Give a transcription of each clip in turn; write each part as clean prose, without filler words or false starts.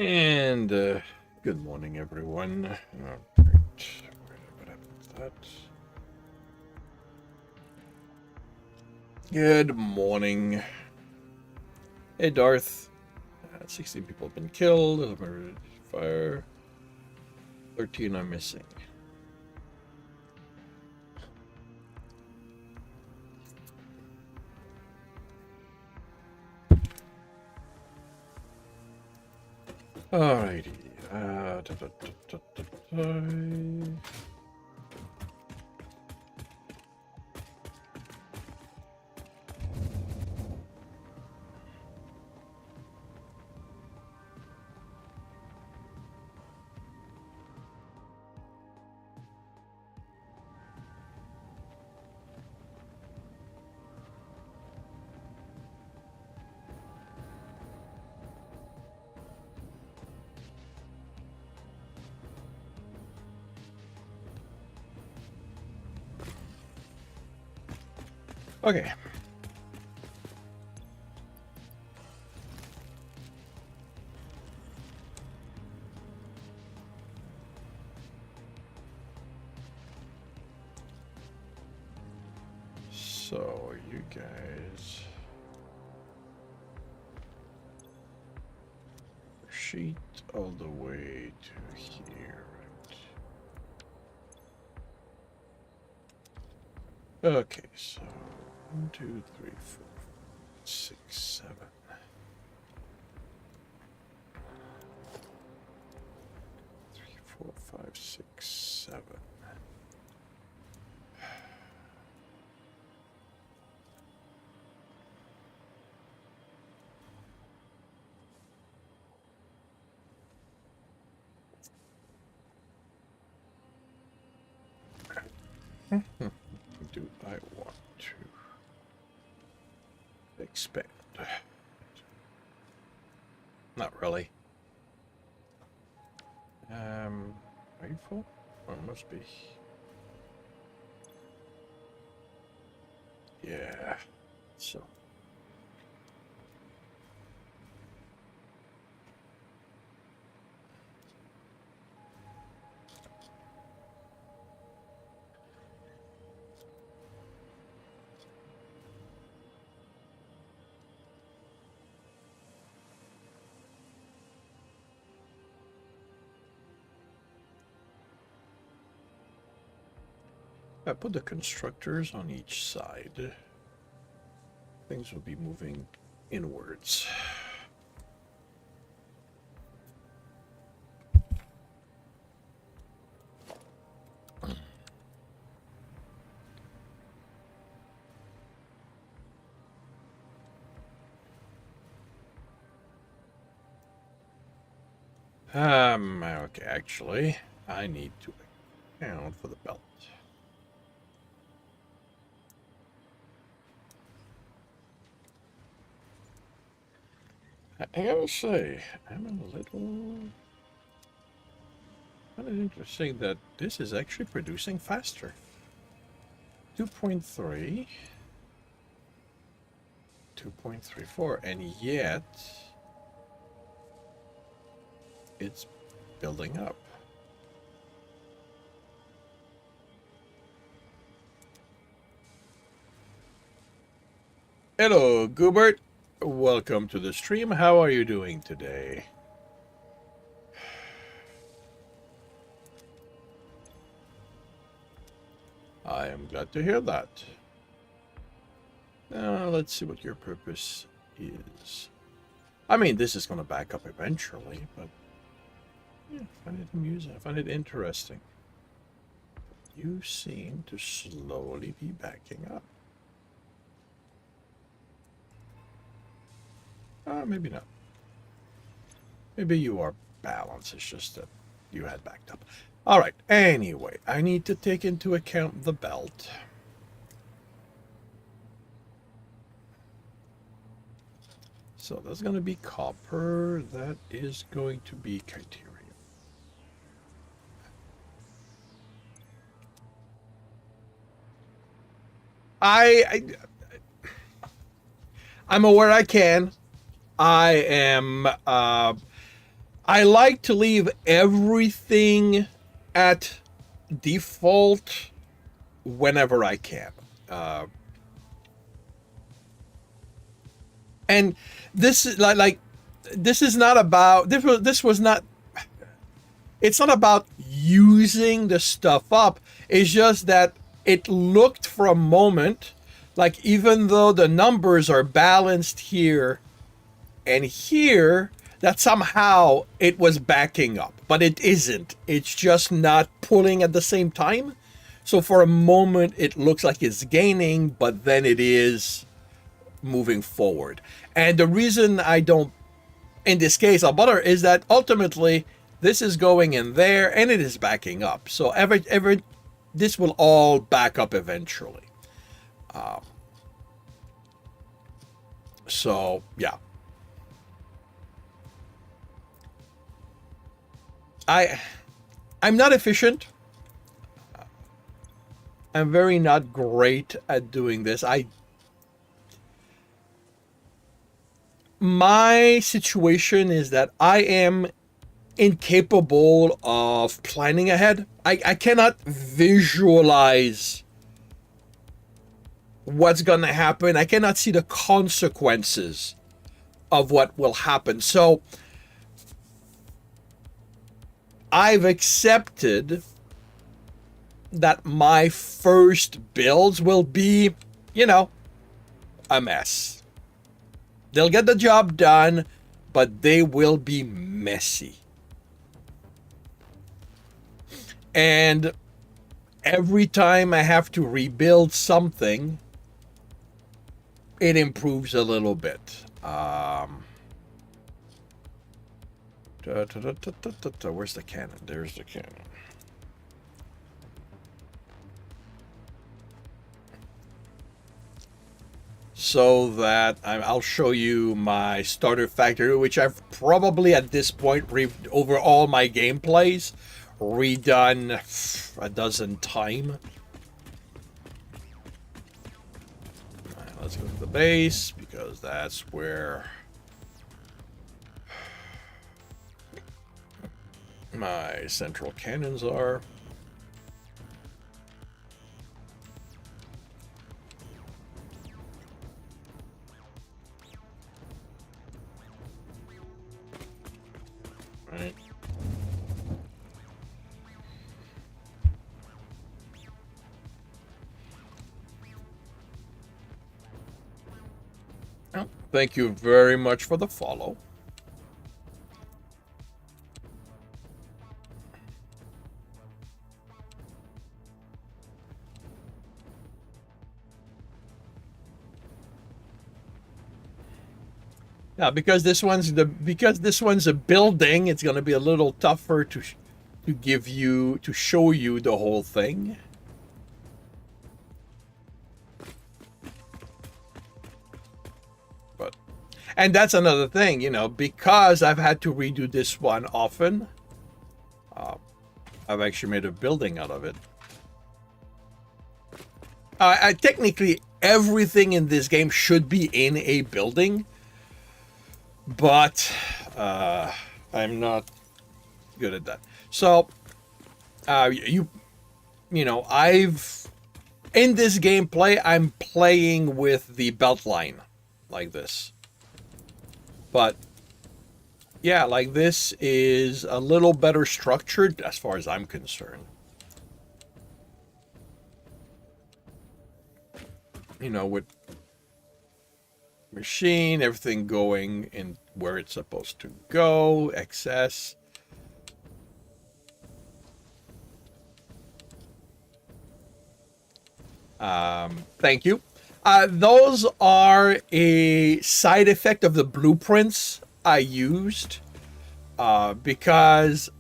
And good morning, everyone. What happened to that? Good morning. Hey, Darth. 16 people have been killed. 11 fire. 13 are missing. Alrighty. Okay. So, you guys... sheet all the way to here, right? Okay, so 1, 2, 3, 4, 6, 7. 3, 4, 5, 6, 7. Do I want to expand? Not really. Are you full? Oh, it must be. Yeah. So. I put the constructors on each side. Things will be moving inwards. Okay, actually, I need to account for the belt. I gotta say, I'm a little... kind of interesting that this is actually producing faster. 2.3, 2.34, and yet it's building up. Hello, Goobert. Welcome to the stream. How are you doing today? I am glad to hear that. Now, let's see what your purpose is. I mean, this is going to back up eventually, but yeah, I find it amusing. I find it interesting. You seem to slowly be backing up. Maybe not. Maybe you are balanced. It's just that you had backed up. All right. Anyway, I need to take into account the belt. So that's going to be copper. That is going to be criteria. I'm aware I can. I am I like to leave everything at default whenever I can. And this is like this is not about this was not it's not about using the stuff up. It's just that it looked for a moment like even though the numbers are balanced here and here, that somehow it was backing up, but it isn't. It's just not pulling at the same time. So for a moment, it looks like it's gaining, but then it is moving forward. And the reason I don't, in this case, I'll bother is that ultimately this is going in there and it is backing up. So this will all back up eventually. So yeah. I'm not efficient. I'm very not great at doing this. My situation is that I am incapable of planning ahead. I cannot visualize what's going to happen. I cannot see the consequences of what will happen. So I've accepted that my first builds will be, a mess. They'll get the job done, but they will be messy. And every time I have to rebuild something, it improves a little bit. Where's the cannon? There's the cannon. So that I'll show you my starter factory, which I've probably at this point over all my gameplays redone a dozen times. Right, let's go to the base because that's where my central cannons are. Right. Oh, thank you very much for the follow. Now, because this one's a building, it's going to be a little tougher to show you the whole thing. And that's another thing, because I've had to redo this one often. I've actually made a building out of it. Technically, everything in this game should be in a building. But I'm not good at that. So I've in this gameplay I'm playing with the belt line like this. But yeah, like this is a little better structured as far as I'm concerned. With machine, everything going in where it's supposed to go, excess. Thank you. Those are a side effect of the blueprints I used because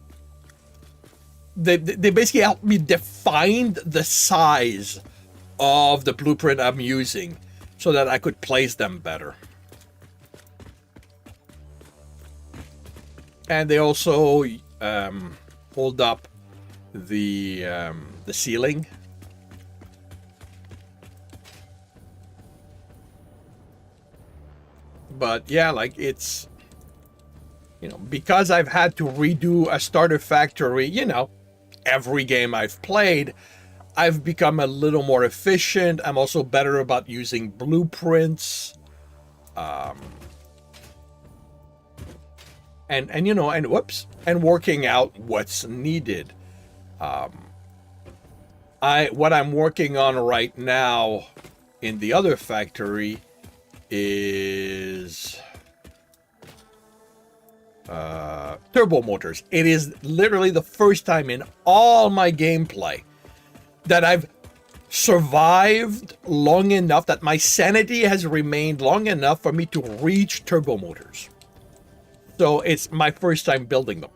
they basically help me define the size of the blueprint I'm using so that I could place them better. And they also hold up the ceiling. But yeah, like it's You know, because I've had to redo a starter factory, you know, every game I've played, I've become a little more efficient. I'm also better about using blueprints. And you know, and whoops, and working out what's needed. What I'm working on right now in the other factory is turbo motors. It is literally the first time in all my gameplay that I've survived long enough, that my sanity has remained long enough for me to reach turbo motors. So it's my first time building them.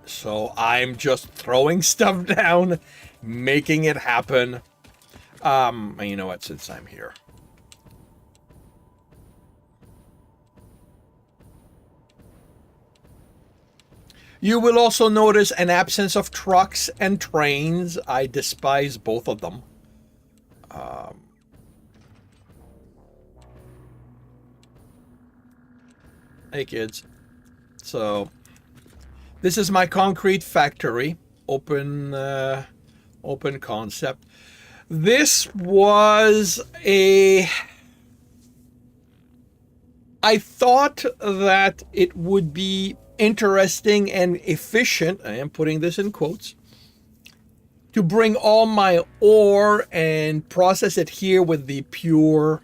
So I'm just throwing stuff down, making it happen. And you know what, since I'm here. You will also notice an absence of trucks and trains. I despise both of them. Hey kids. So this is my concrete factory. Open concept. This was I thought that it would be interesting and efficient, I am putting this in quotes, to bring all my ore and process it here with the pure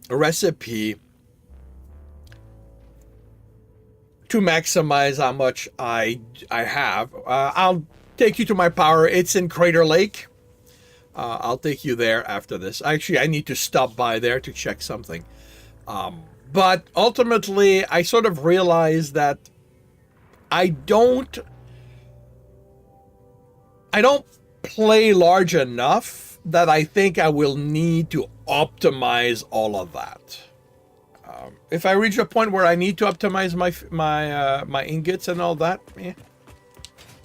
recipe to maximize how much I have. I'll take you to my power. It's in Crater Lake. I'll take you there after this. Actually, I need to stop by there to check something. But ultimately, I sort of realized that I don't play large enough that I think I will need to optimize all of that. If I reach a point where I need to optimize my ingots and all that,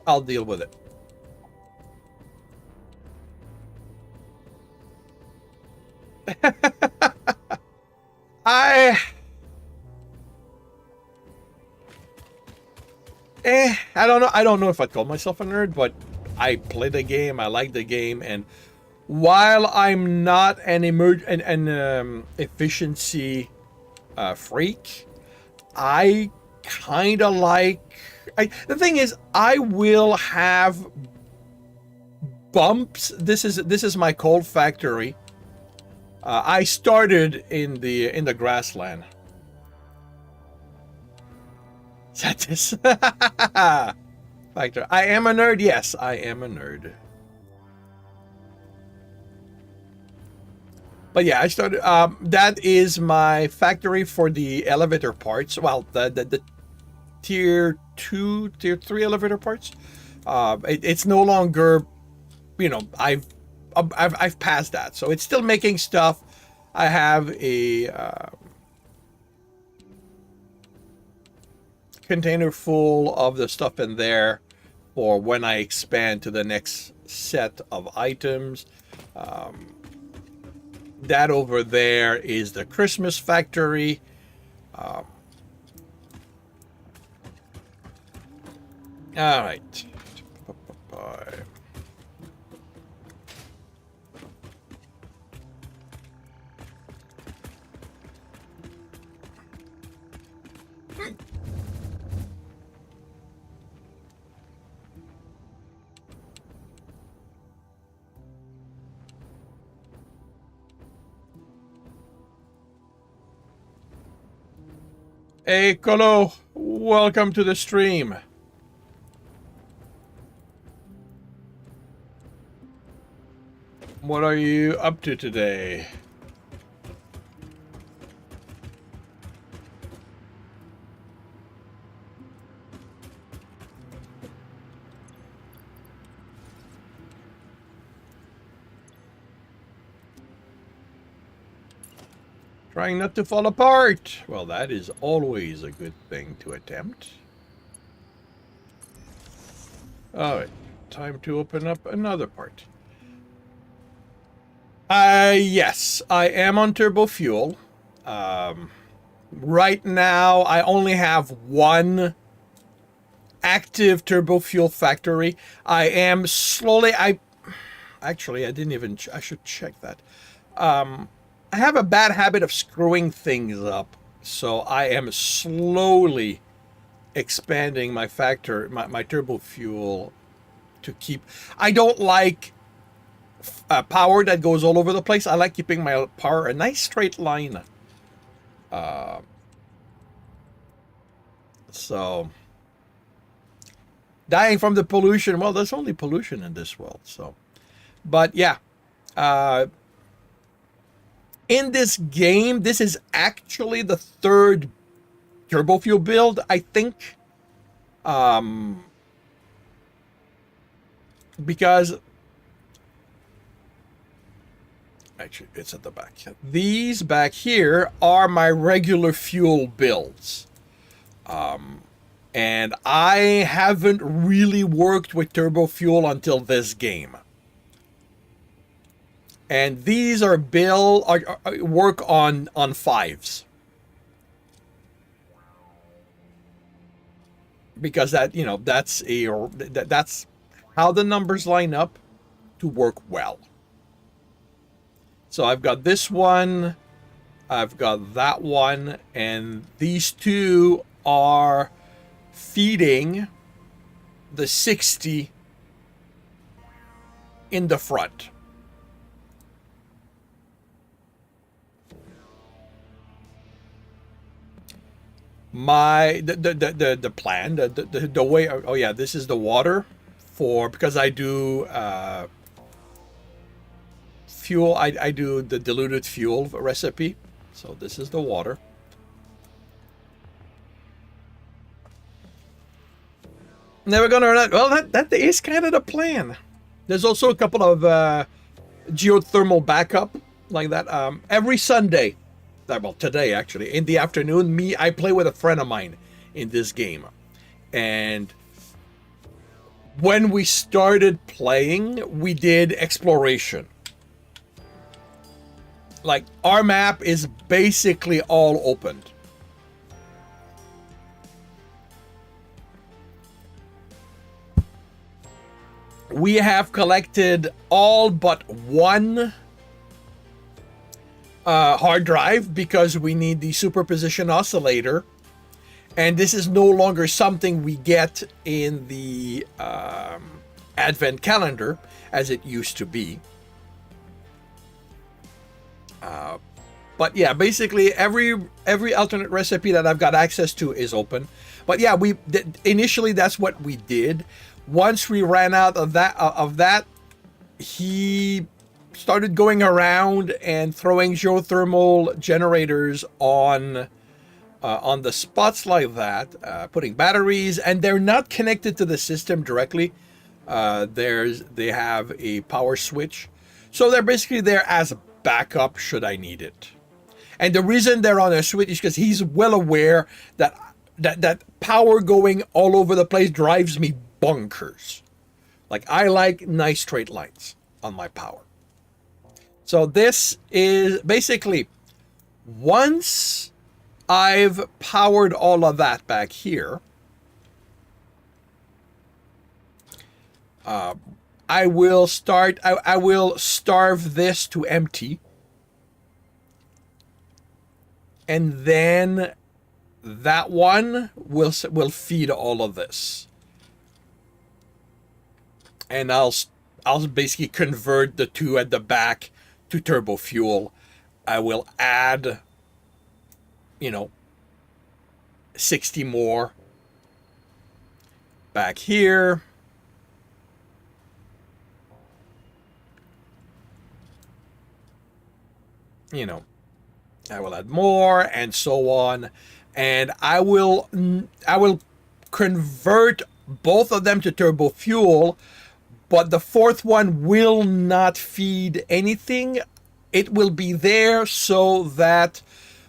I'll deal with it. I don't know. I don't know if I'd call myself a nerd, but I play the game. I like the game, and while I'm not an efficiency freak, I kind of like. The thing is, I will have bumps. This is my coal factory. I started in the grassland. Satisfactory. I am a nerd. Yes, I am a nerd. But yeah, I started. That is my factory for the elevator parts. Well, the tier 2, tier 3 elevator parts. It's no longer, you know, I've passed that, so it's still making stuff. I have a container full of the stuff in there for when I expand to the next set of items. That over there is the Christmas factory. All right. Hey, Colo, welcome to the stream. What are you up to today? Trying not to fall apart. Well, that is always a good thing to attempt. Alright, time to open up another part. Yes, I am on turbo fuel. Right now, I only have one active turbo fuel factory. I am slowly. Actually, I didn't even. I should check that. I have a bad habit of screwing things up, so I am slowly expanding my my turbo fuel to keep. I don't like power that goes all over the place. I like keeping my power a nice straight line. So dying from the pollution. Well, there's only pollution in this world. So, but yeah, in this game, this is actually the third turbo fuel build, I think. Because actually it's at the back. These back here are my regular fuel builds. And I haven't really worked with turbo fuel until this game. And these are work on fives. Because that's how the numbers line up to work well. So I've got this one, I've got that one, and these two are feeding the 60 in the front. The plan, the way. Oh yeah, this is the water because I do fuel. I do the diluted fuel recipe. So this is the water. Never gonna run out. Well, that is kind of the plan. There's also a couple of geothermal backup like that. Every Sunday, well, today actually, in the afternoon, I play with a friend of mine in this game. And when we started playing, we did exploration. Like, our map is basically all opened. We have collected all but one hard drive because we need the superposition oscillator, and this is no longer something we get in the advent calendar as it used to be. But yeah, basically every alternate recipe that I've got access to is open. But yeah, initially that's what we did. Once we ran out of that, he started going around and throwing geothermal generators on the spots like that, putting batteries, and they're not connected to the system directly. They have a power switch, so they're basically there as a backup should I need it. And the reason they're on a switch is because he's well aware that power going all over the place drives me bonkers. Like, I like nice straight lines on my power. So this is basically, once I've powered all of that back here, I will starve this to empty, and then that one will feed all of this, and I'll basically convert the two at the back to turbo fuel. I will add, 60 more back here. I will add more and so on, and I will convert both of them to turbo fuel, but the fourth one will not feed anything. It will be there so that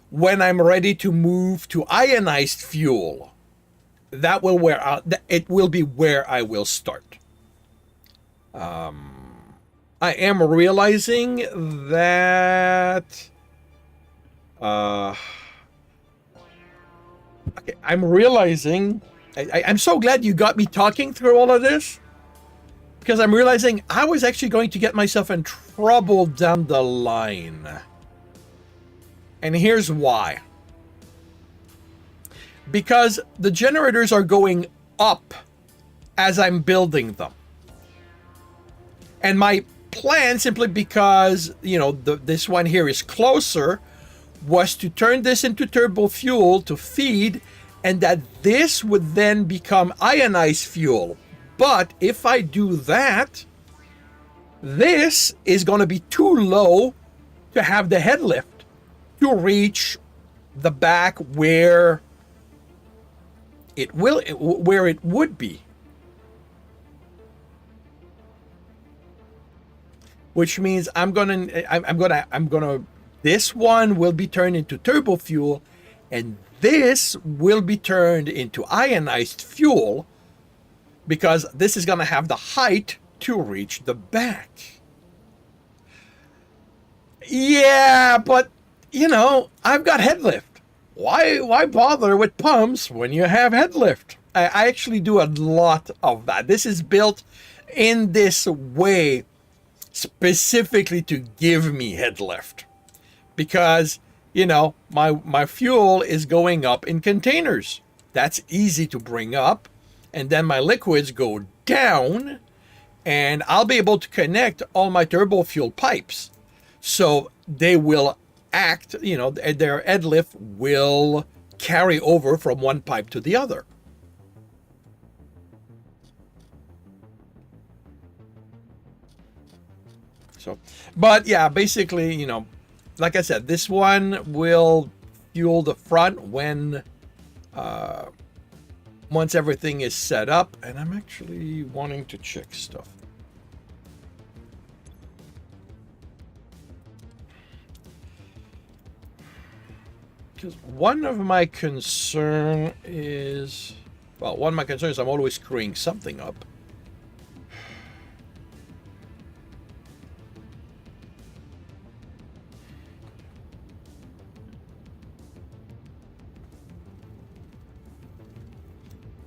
when I'm ready to move to ionized fuel, it will be where I will start. I am realizing that Okay, I'm realizing... I'm so glad you got me talking through all of this. Because I'm realizing I was actually going to get myself in trouble down the line. And here's why. Because the generators are going up as I'm building them. And my plan, simply because, you know, this one here is closer, was to turn this into turbo fuel to feed, and that this would then become ionized fuel. But if I do that, this is going to be too low to have the head lift to reach the back where it would be. Which means this one will be turned into turbo fuel, and this will be turned into ionized fuel, because this is going to have the height to reach the back. Yeah, but, you know, I've got head lift. Why bother with pumps when you have head lift? I actually do a lot of that. This is built in this way specifically to give me head lift. Because, you know, my fuel is going up in containers. That's easy to bring up. And then my liquids go down, and I'll be able to connect all my turbo fuel pipes. So they will act, you know, their head lift will carry over from one pipe to the other. So, but yeah, basically, you know, like I said, this one will fuel the front when, once everything is set up. And I'm actually wanting to check stuff. Because one of my concerns is I'm always screwing something up.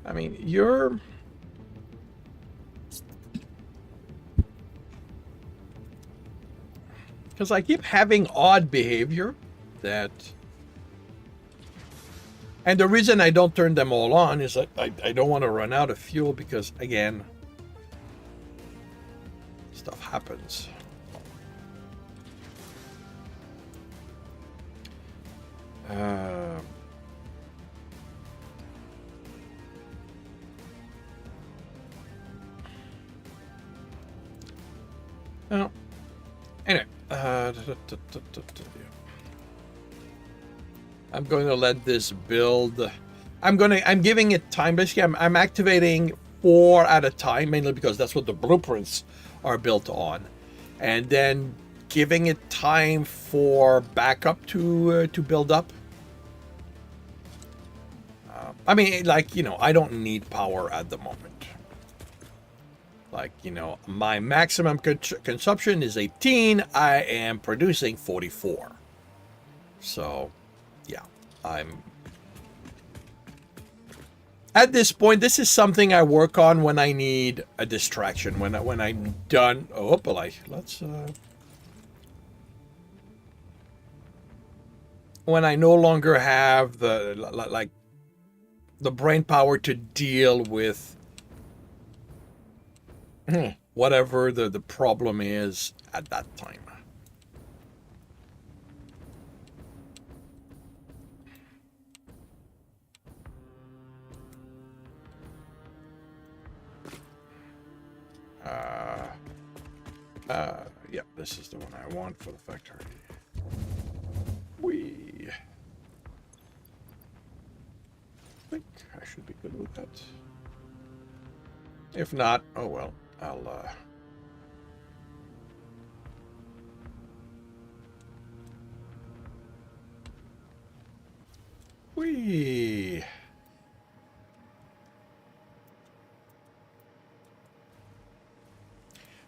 I mean, you're... Because I keep having odd behavior that... And the reason I don't turn them all on is that I don't want to run out of fuel, because, again, stuff happens. Well, anyway, I'm going to let this build. I'm giving it time. Basically, I'm activating 4 at a time, mainly because that's what the blueprints are built on, and then giving it time for backup to build up. I mean, like, you know, I don't need power at the moment. Like, you know, my maximum consumption is 18. I am producing 44. So, yeah, I'm... At this point, this is something I work on when I need a distraction. When I'm done... Oh, let's... When I no longer have the brain power to deal with whatever the problem is at that time. Yeah, this is the one I want for the factory. I think I should be good with that. If not, oh well, I'll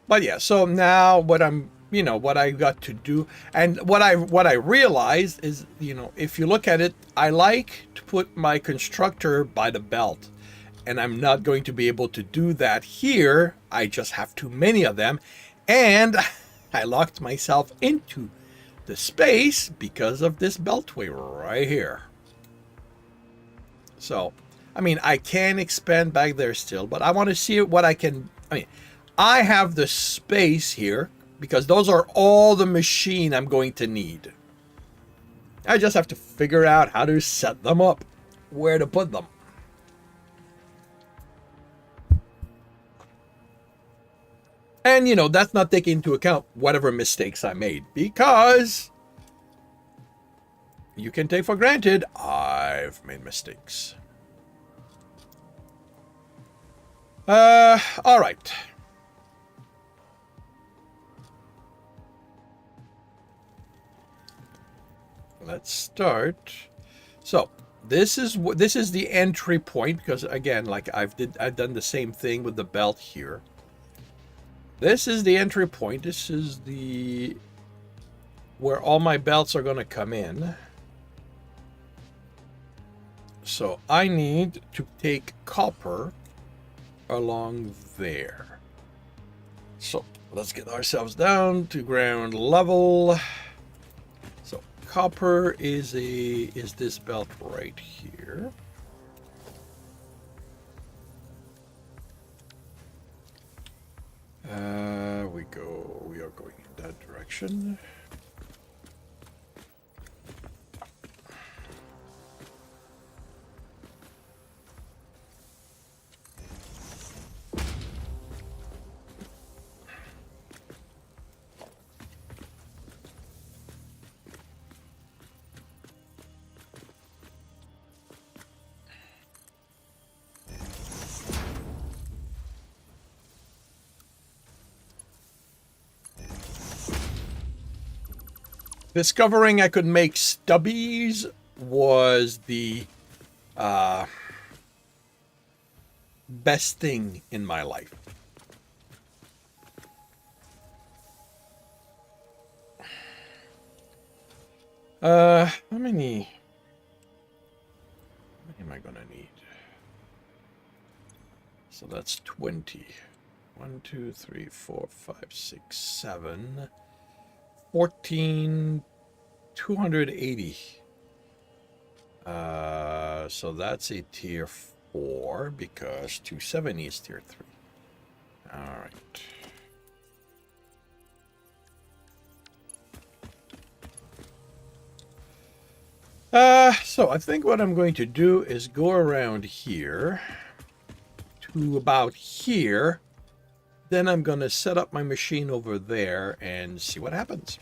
But yeah, so now what I'm you know, what I got to do. And what I realized is, you know, if you look at it, I like to put my constructor by the belt. And I'm not going to be able to do that here. I just have too many of them. And I locked myself into the space because of this beltway right here. So, I mean, I can expand back there still, but I want to see what I can. I mean, I have the space here because those are all the machine I'm going to need. I just have to figure out how to set them up, where to put them. And, you know, that's not taking into account whatever mistakes I made, because you can take for granted I've made mistakes. All right. Let's start. So this is the entry point, because again, like I've done the same thing with the belt here. This is the entry point. This is the where all my belts are going to come in. So I need to take copper along there. So let's get ourselves down to ground level. So copper is this belt right here. We are going in that direction. Discovering I could make stubbies was the best thing in my life. How many am I gonna need? So that's 20. 1, 2, 3, 4, 5, 6, 7. 14, 280. So that's a tier 4 because 270 is tier 3. All right. So I think what I'm going to do is go around here to about here. Then I'm going to set up my machine over there and see what happens.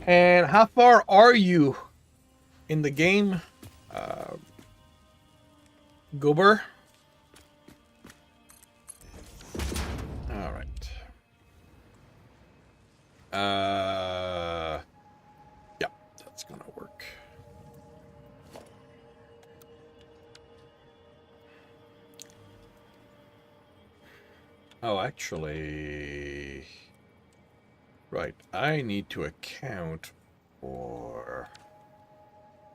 And how far are you in the game, Goober? All right. Yeah, that's gonna work. Oh, actually, right. I need to account for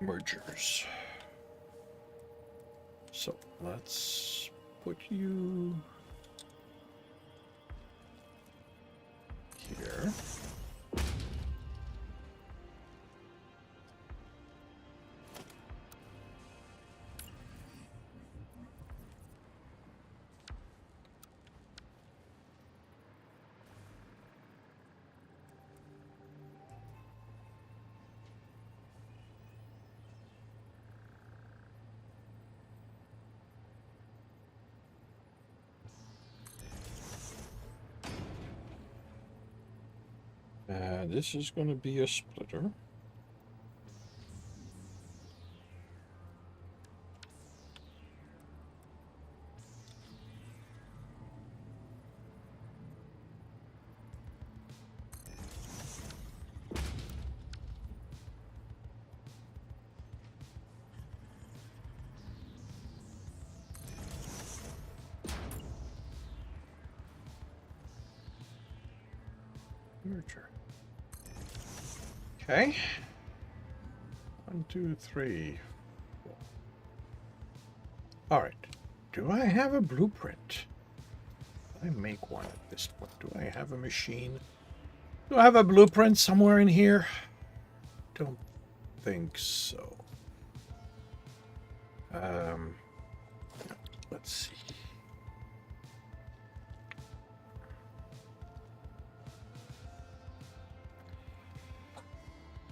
mergers. So let's put you here. This is going to be a splitter. merger. Okay. 1, 2, 3, 4. All right. Do I have a blueprint? I make one at this point. Do I have a machine? Do I have a blueprint somewhere in here? Don't think so. Let's see.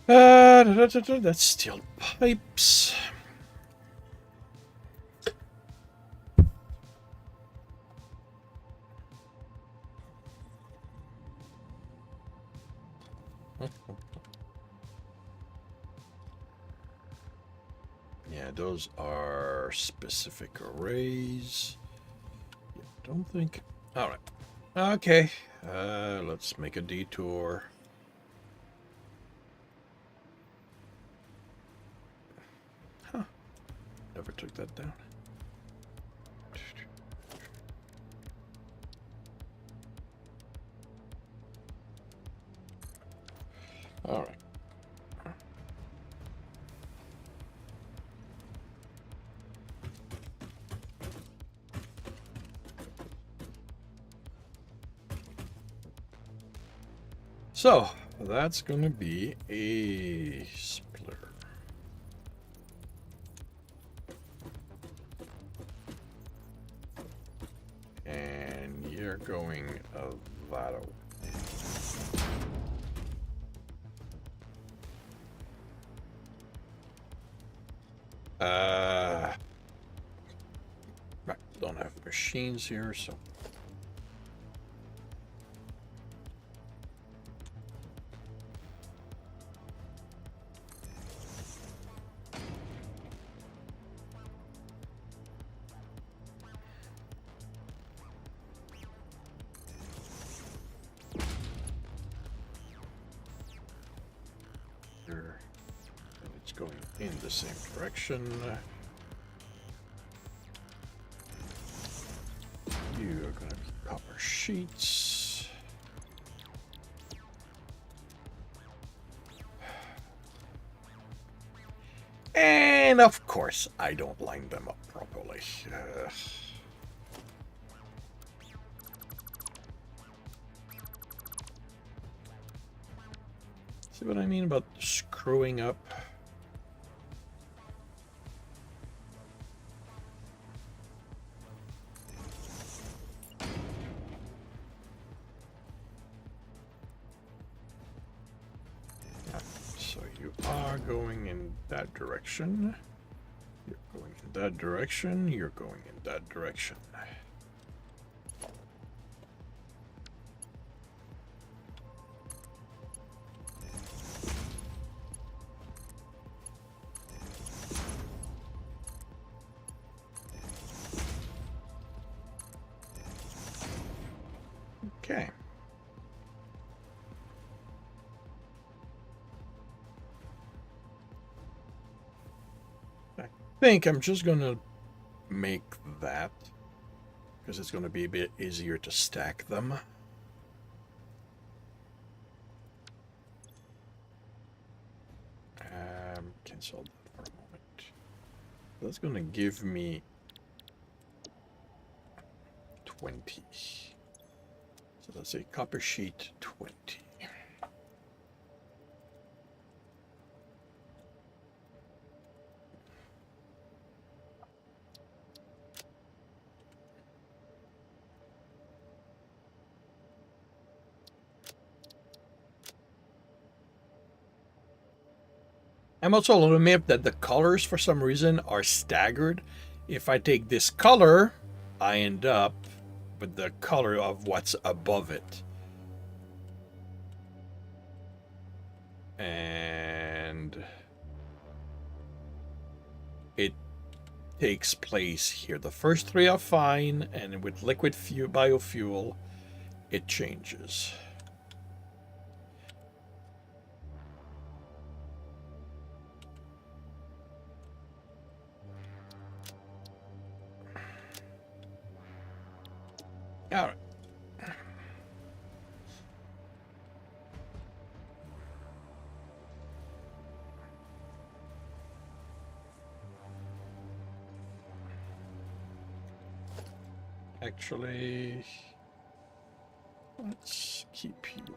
That's steel pipes. Yeah, those are specific arrays. Yeah, don't think. All right. Okay. Let's make a detour. Huh. Never took that down. All right. So that's going to be a splitter. And you're going that way. Right, don't have machines here, so. And it's going in the same direction. You are going to be copper sheets. And of course, I don't line them up properly. See what I mean about screwing up? So you are going in that direction. You're going in that direction. You're going in that direction. Okay. I think I'm just going to make that because it's going to be a bit easier to stack them. Cancel that for a moment. That's going to give me 20. So let's say copper sheet 20. I'm also going to admit that the colors for some reason are staggered. If I take this color, I end up with the color of what's above it. And it takes place here. The first three are fine, and with liquid biofuel, it changes. All right. Actually, let's keep you.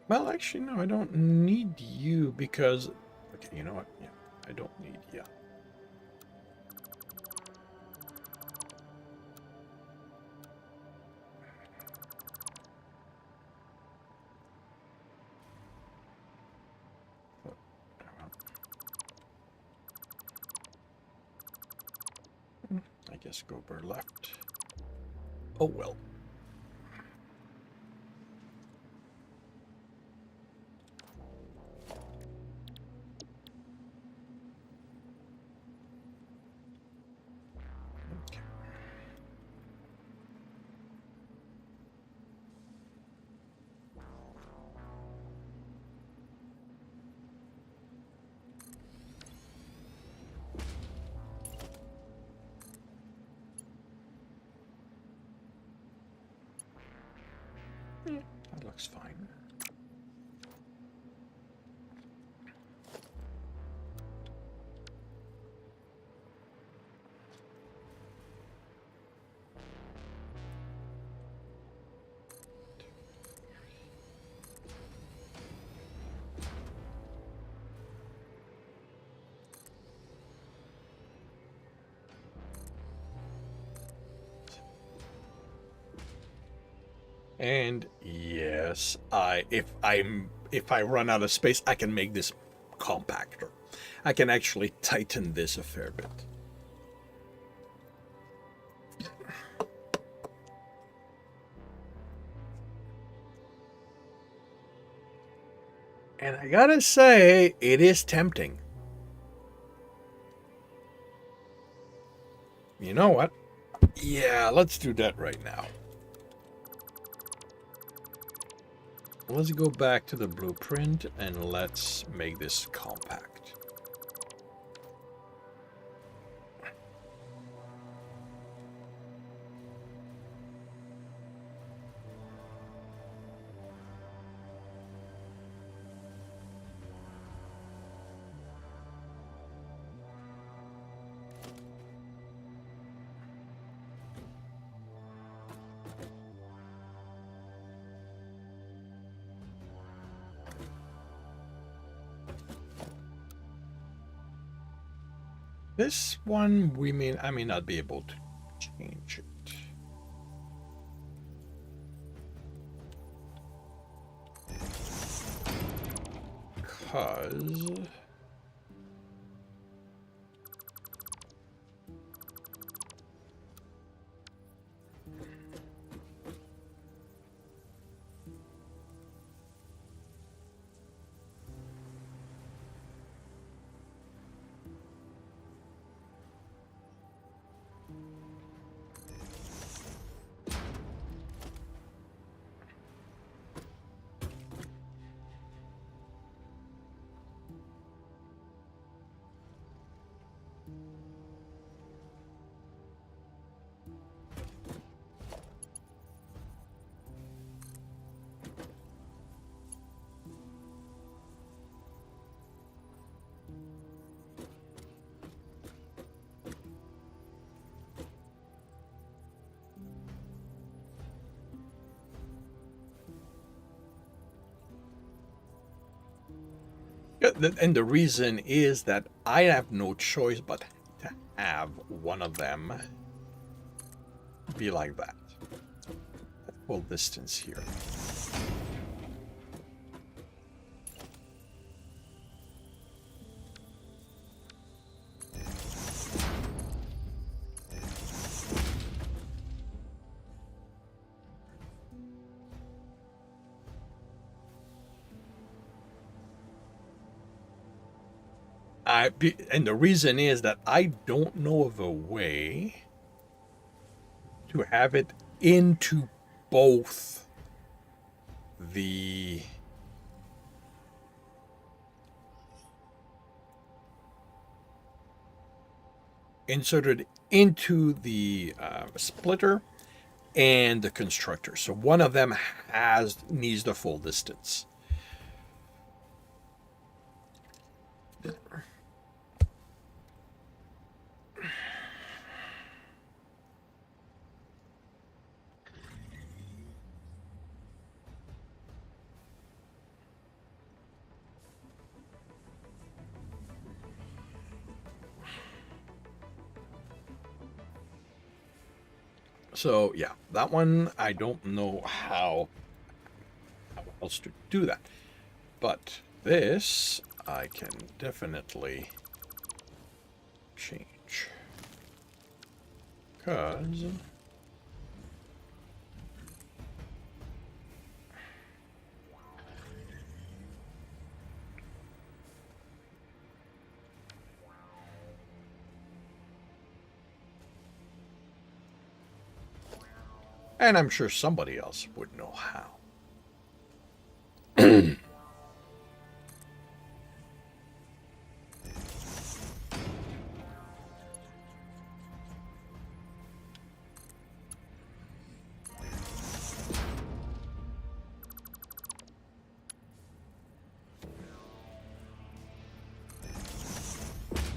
Well, actually, no, I don't need you because... Okay, you know what? Yeah, I don't need you. I guess Gober left. Oh well. Okay. Yeah, that looks fine. And yes, if I run out of space, I can make this compactor. I can actually tighten this a fair bit. And I gotta say, it is tempting. You know what? Yeah, let's do that right now. Let's go back to the blueprint and let's make this compact. This one, I may not be able to change it. Because... Yeah, and the reason is that I have no choice but to have one of them be like that. Full distance here. And the reason is that I don't know of a way to have it into both the inserted into the splitter and the constructor. So one of them needs the full distance. So yeah, that one I don't know how else to do that. But this I can definitely change. Because and I'm sure somebody else would know how.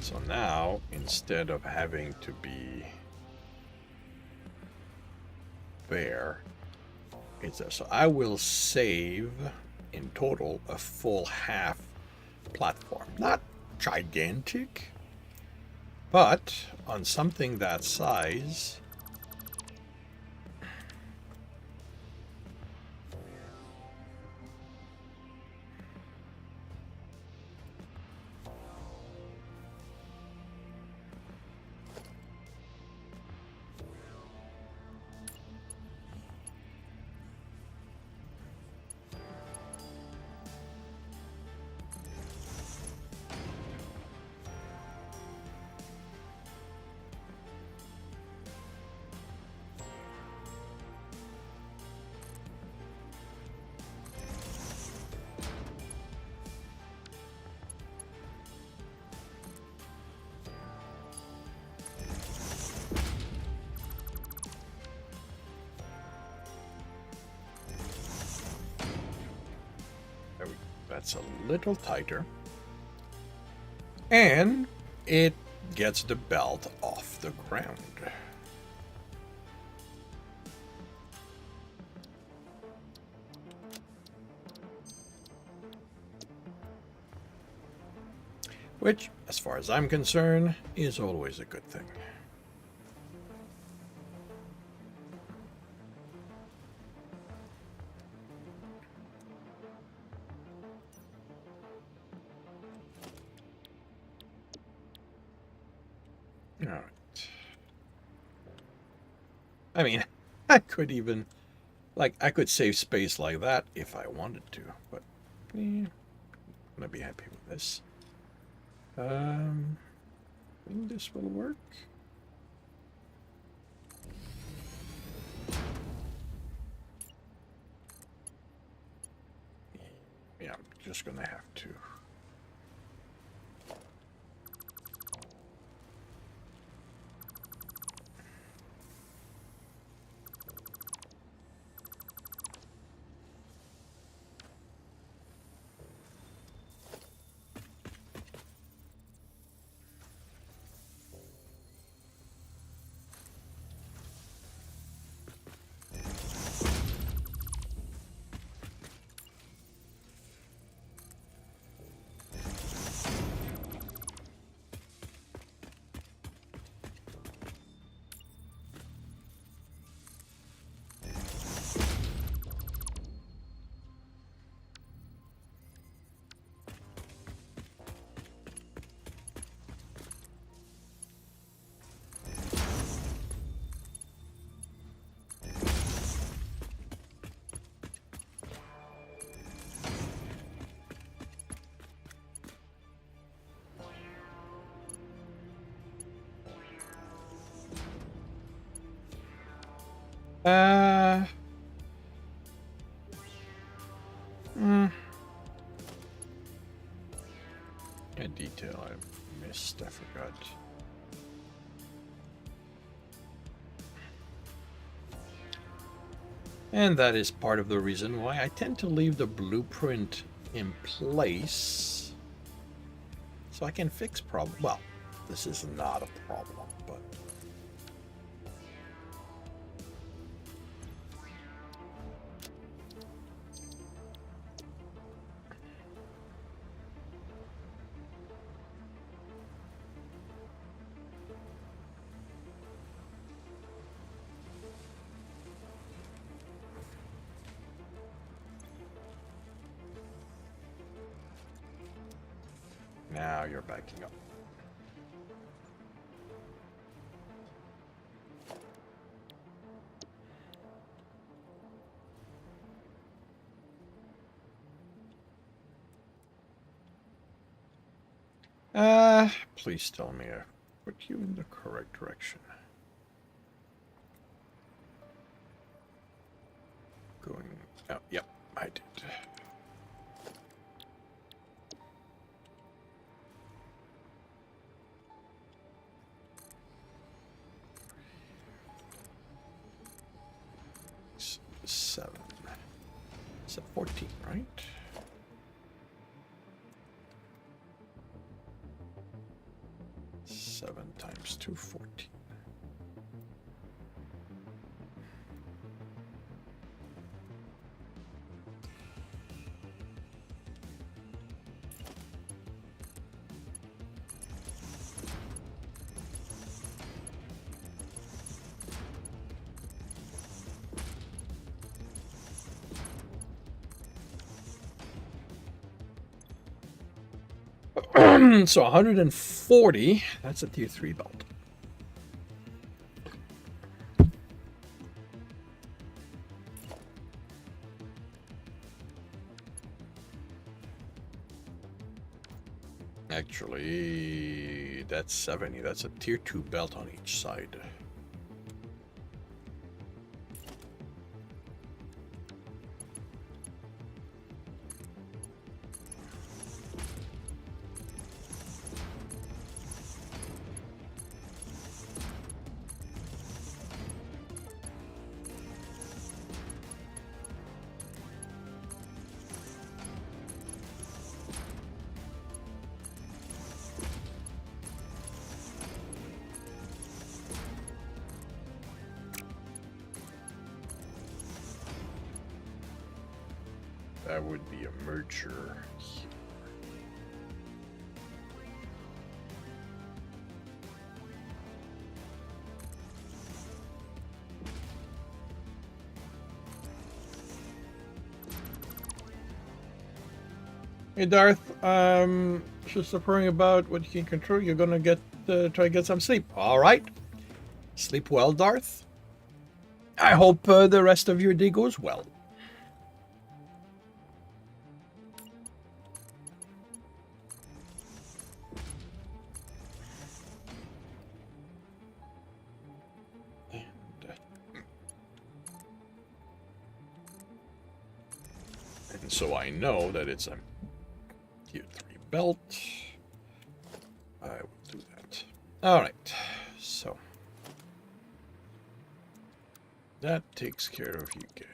So now, instead of having to be there, it's there. So I will save in total a full half platform. Not gigantic, but on something that size, that's a little tighter. And it gets the belt off the ground. Which, as far as I'm concerned, is always a good thing. All right. I mean, I could even, like, I could save space like that if I wanted to, but I'm gonna be happy with this. I think this will work. Yeah, I'm just gonna have to. Uh, A detail I missed, I forgot. And that is part of the reason why I tend to leave the blueprint in place so I can fix problems. Well, this is not a problem, but now you're backing up. Please tell me I put you in the correct direction. Going out. Yep, I did. Seven. Is that 14, right? Seven times 2, 14. So 140, that's a tier 3 belt. Actually, that's 70. That's a tier 2 belt on each side. That would be a merger. Hey Darth, just reporting about what you can control. You're gonna try to get some sleep. All right, sleep well, Darth. I hope the rest of your day goes well. And so I know that it's a tier 3 belt. I will do that. All right, so that takes care of you guys.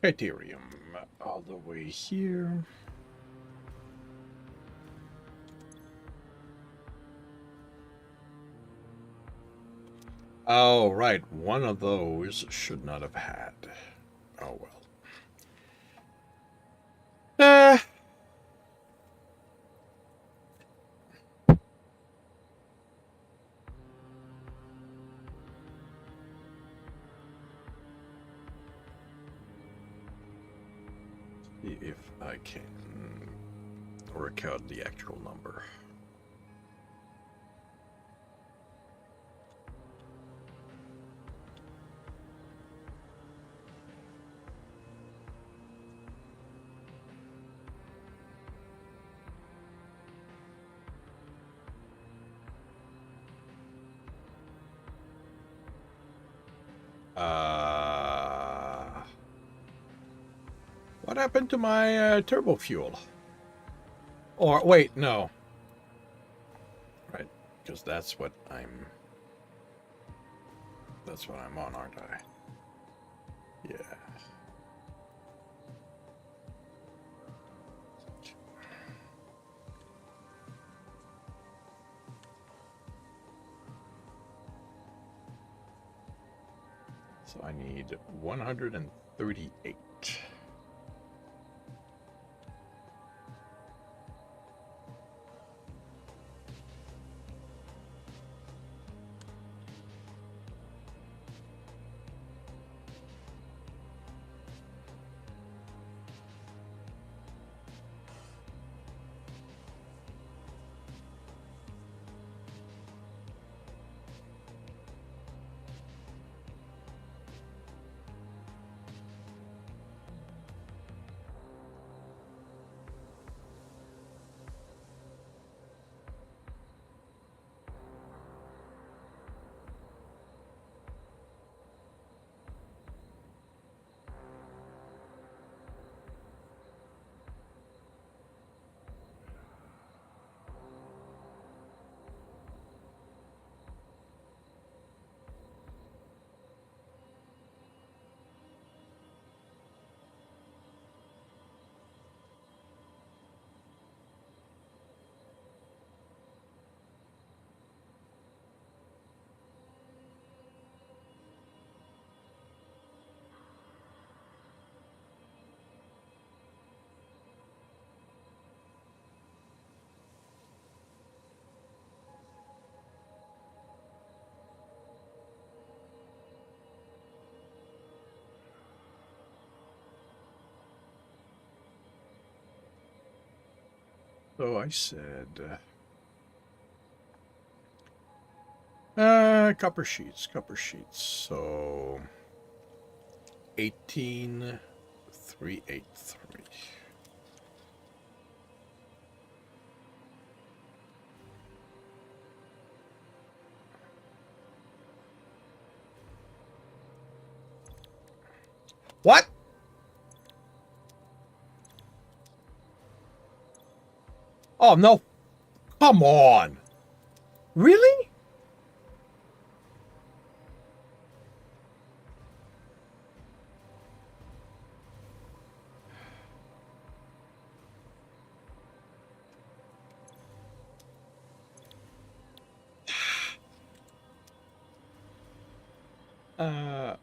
Criterium all the way here. Oh, right. One of those should not have had. Oh, well. See if I can work out the actual number. What happened to my turbo fuel? Or wait, no. Right, because that's what I'm on, aren't I? Yeah. So I need 138. So I said, copper sheets. So 18383. What? Oh no! Come on! Really? Uh.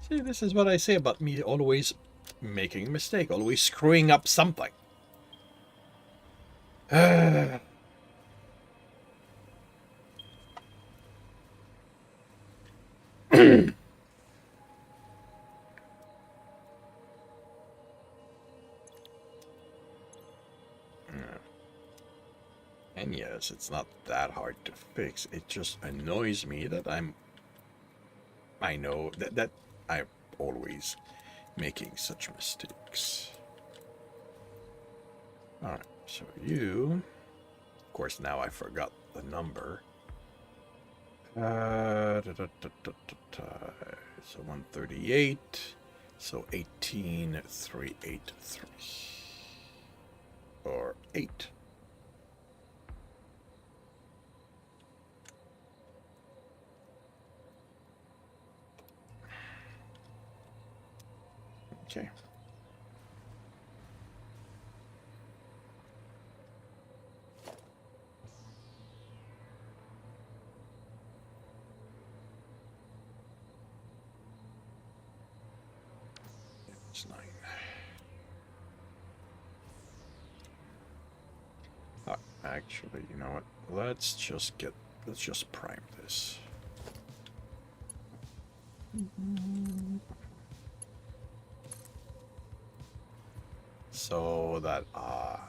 See, this is what I say about me always making a mistake, always screwing up something. And yes, it's not that hard to fix. It just annoys me that I know that I'm always making such mistakes. Alright, so you... Of course, now I forgot the number. So 138. So 18383. Or 8. Okay. It's 9. Actually, you know what? Let's just prime this. So that okay.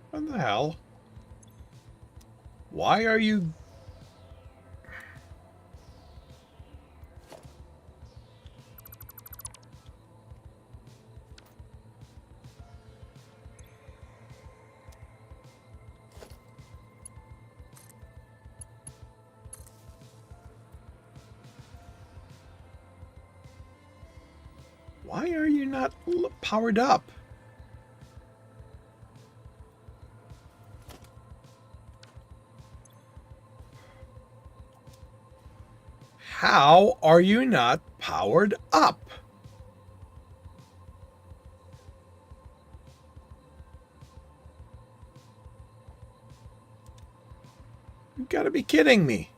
What the hell? Why are you Why are you not powered up? How are you not powered up? You gotta be kidding me.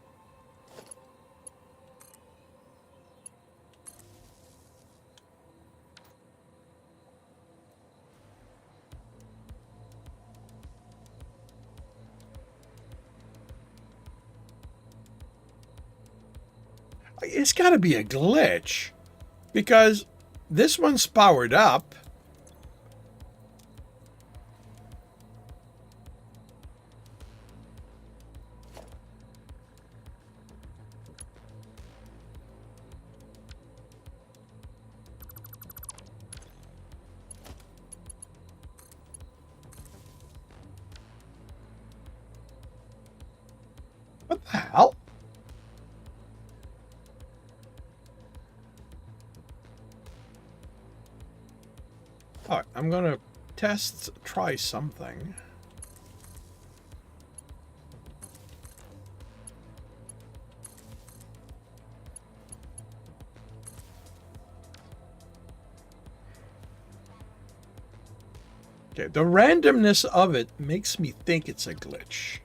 It's gotta be a glitch. Because this one's powered up. What the hell? All right, I'm gonna try something. Okay, the randomness of it makes me think it's a glitch.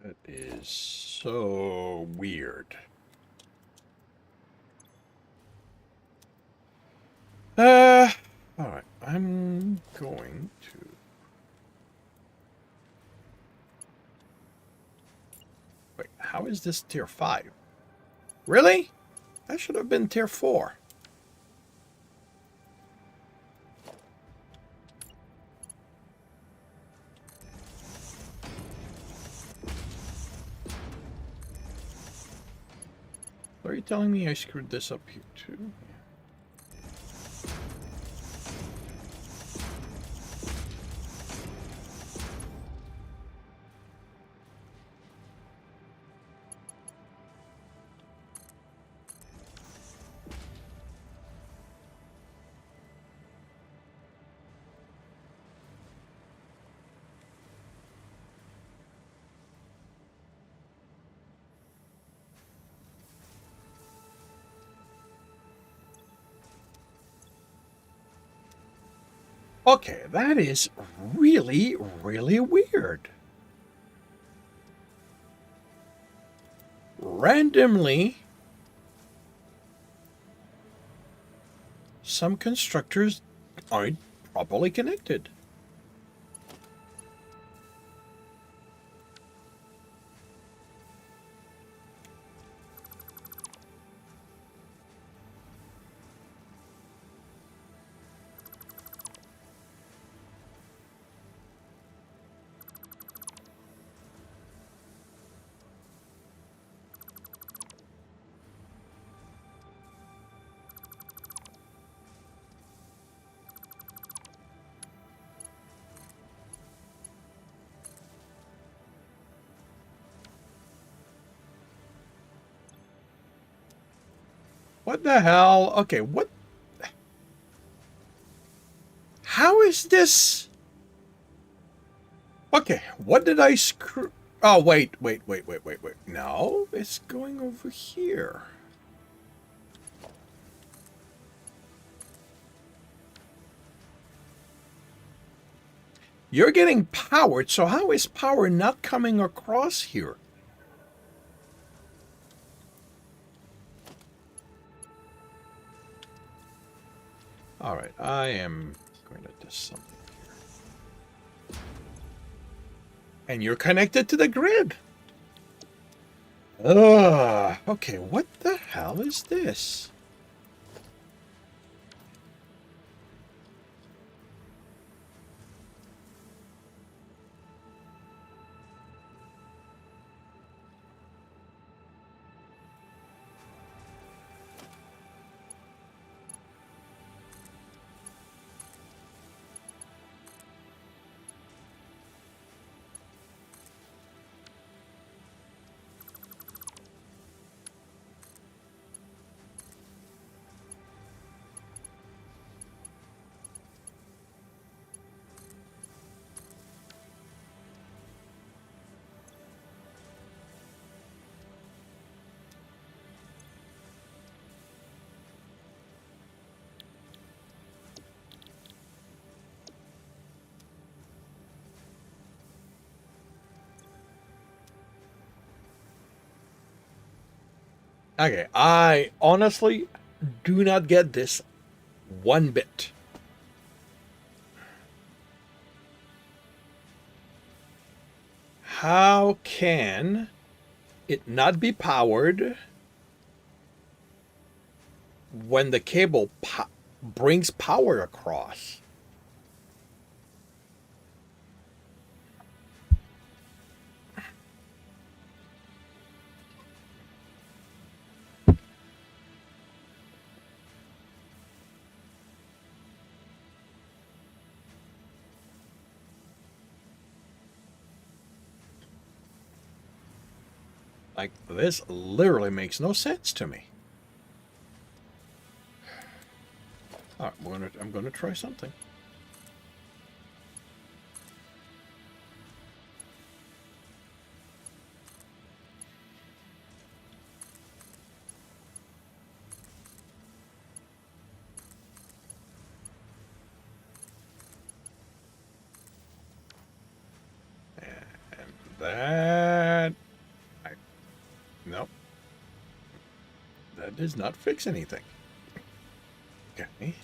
That is so weird. All right, I'm going to... Wait, how is this tier 5? Really? That should have been tier 4. Are you telling me I screwed this up here too? Okay, that is really, really weird. Randomly, some constructors aren't properly connected. What the hell? Okay, what? How is this? Okay, what did I screw? Oh, wait. No, it's going over here. You're getting powered, so how is power not coming across here? All right, I am going to do something here. And you're connected to the grid. Ugh. Okay, what the hell is this? Okay, I honestly do not get this one bit. How can it not be powered when the cable brings power across? Like, this literally makes no sense to me. All right, I'm gonna try something. And that, nope, that does not fix anything. Okay,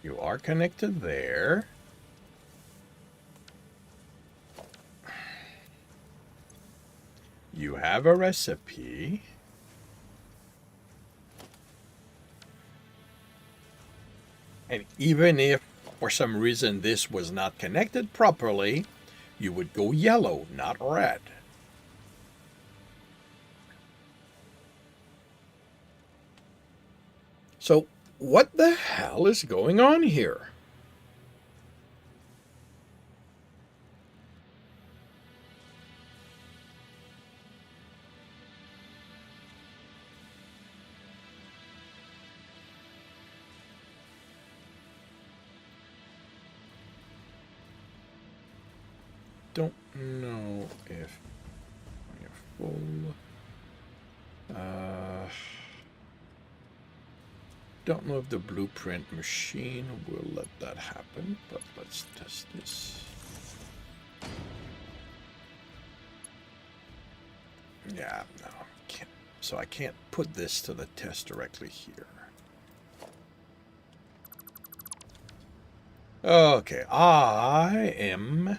you are connected there. You have a recipe. And even if for some reason this was not connected properly, you would go yellow, not red. So what the hell is going on here? Don't know if you're full. Don't know if the blueprint machine will let that happen, but let's test this. Yeah, no, can't. So I can't put this to the test directly here. Okay, I am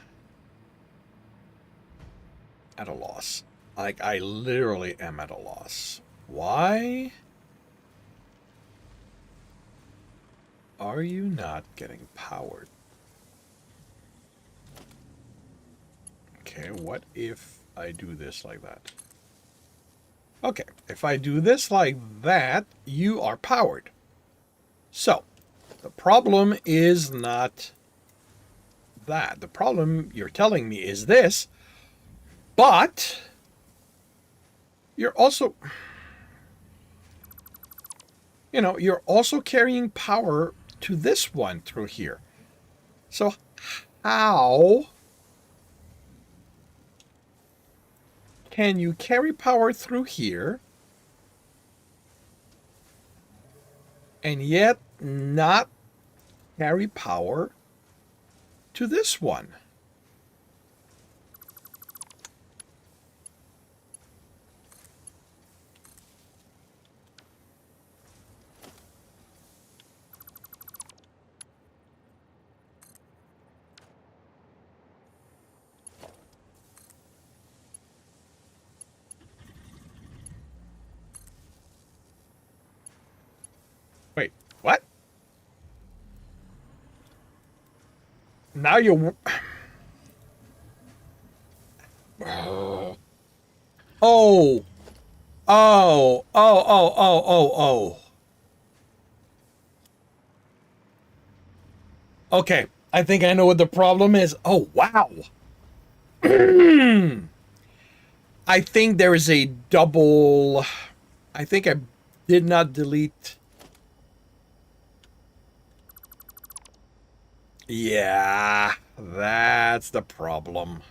at a loss. Like, I literally am at a loss. Why are you not getting powered? Okay, what if I do this like that? Okay, if I do this like that, you are powered. So, the problem is not that. The problem you're telling me is this, but you're also, you're also carrying power to this one through here. So, how can you carry power through here and yet not carry power to this one? Now you. Oh. Oh. Oh. Oh. Oh. Oh. Oh. Okay. I think I know what the problem is. Oh, wow. I think there is a double. I think I did not delete. Yeah, that's the problem.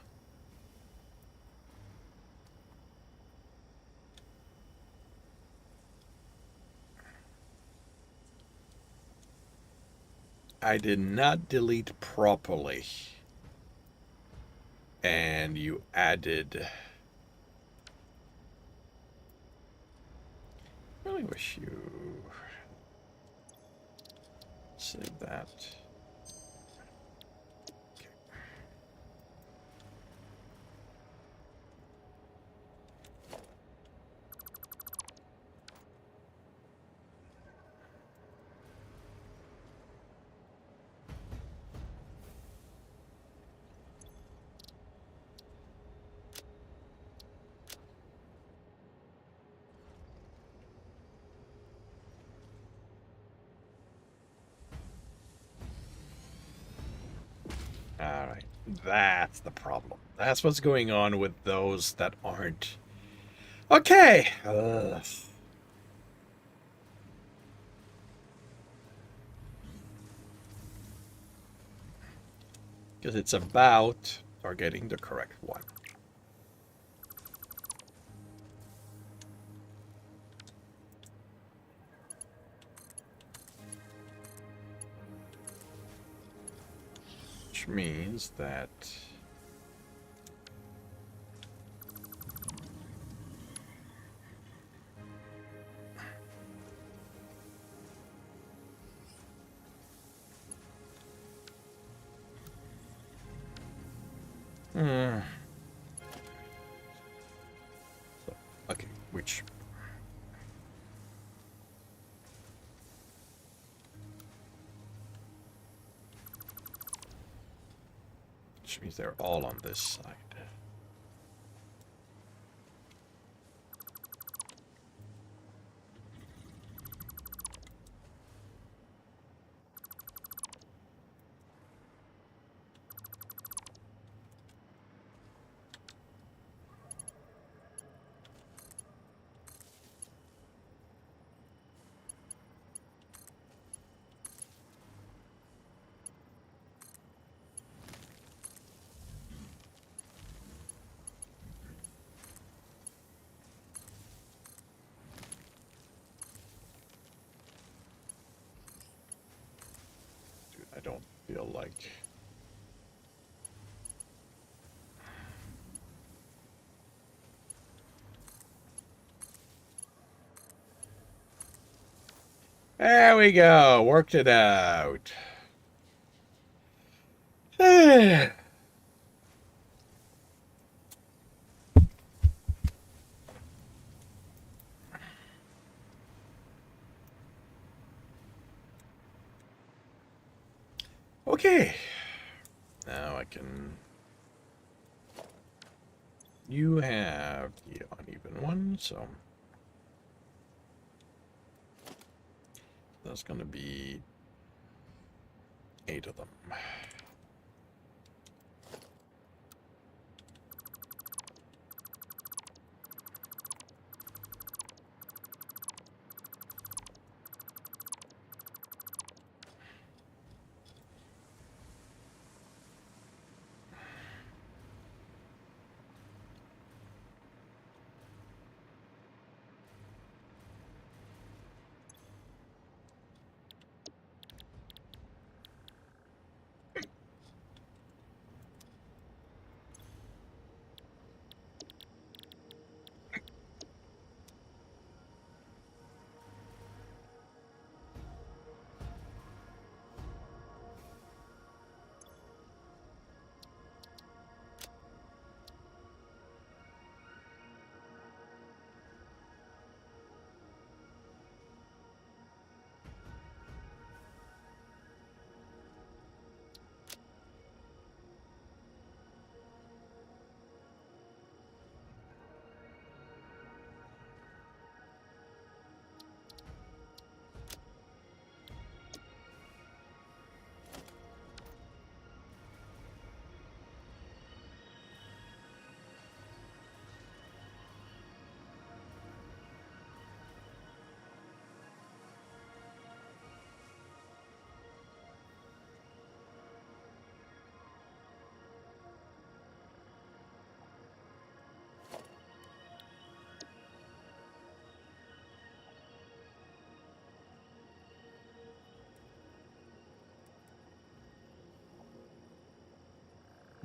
I did not delete properly. And you added. I really wish you save that. Okay. All right. That's the problem. That's what's going on with those that aren't. Okay. Because it's about targeting the correct one. Which means that so, okay, which means they're all on this side. Dude, I don't feel like. There we go. Worked it out. Okay. Now I can. You have the uneven one, so that's going to be 8 of them.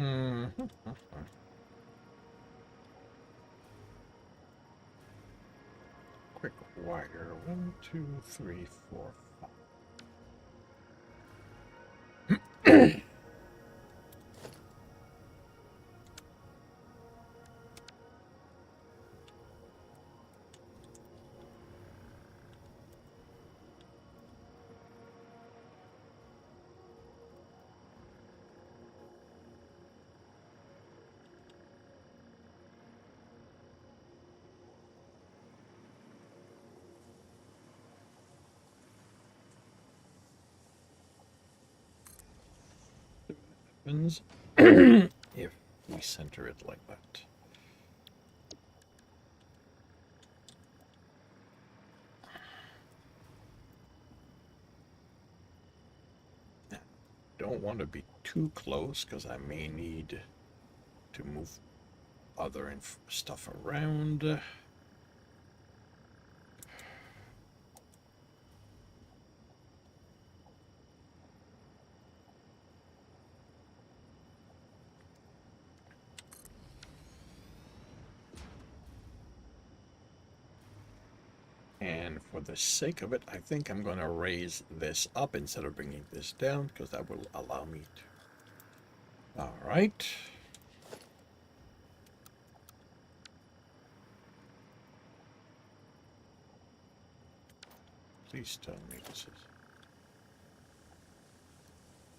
Mhm. Quick wire. 1, 2, 3, 4, 5. Happens if we center it like that. Don't want to be too close because I may need to move other stuff around. And for the sake of it, I think I'm going to raise this up instead of bringing this down because that will allow me to. All right. Please tell me this is.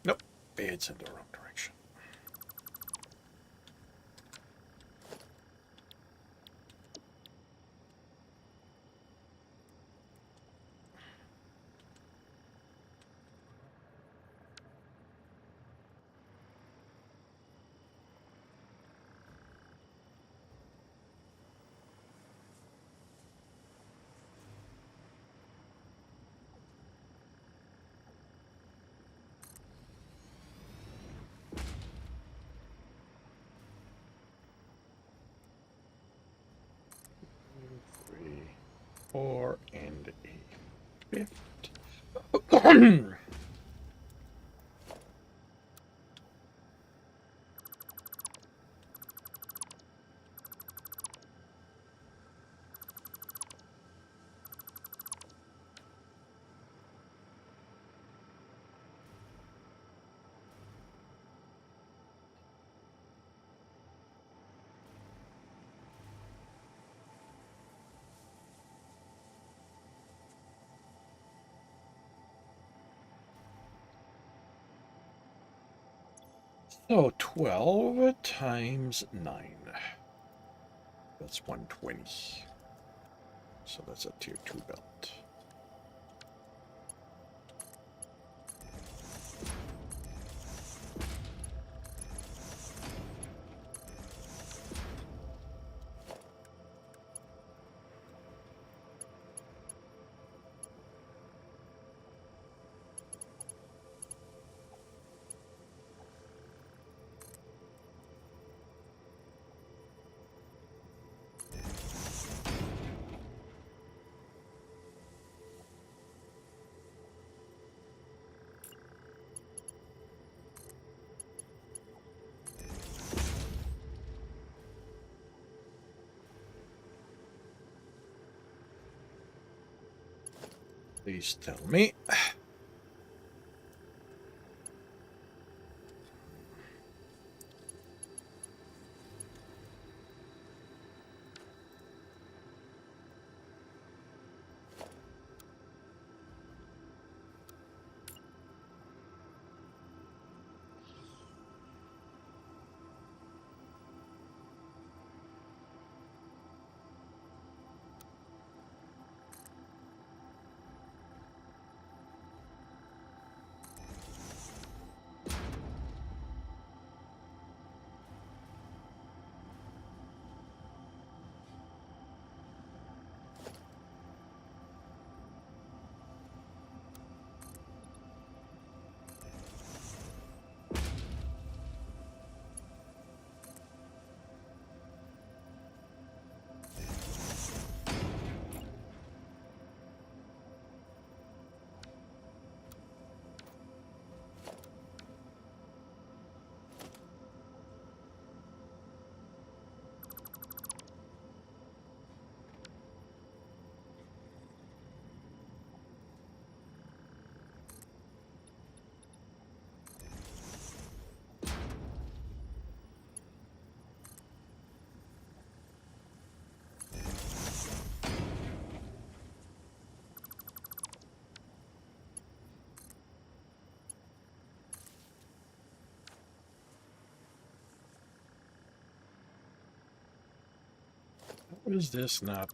Nope. It's in the wrong direction. Three, four, and a fifth. So 12 times 9. That's 120. So that's a tier 2 belt. Please tell me. Is this not?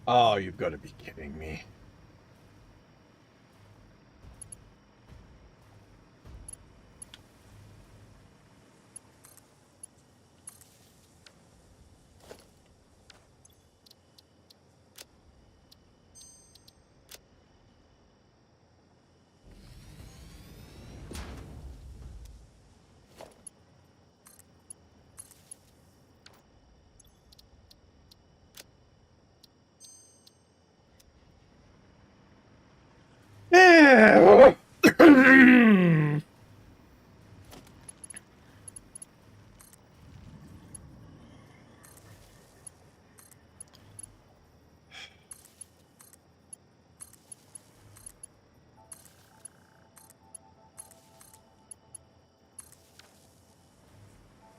Oh, you've got to be kidding me.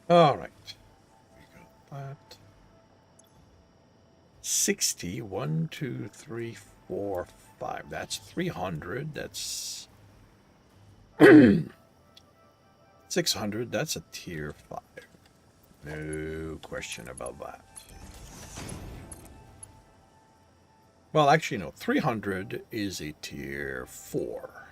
All right. We got that. 60. 1, 2, 3, 4, 5. That's 300. That's 600. That's a tier 5. No question about that. Well, actually, no. 300 is a tier 4.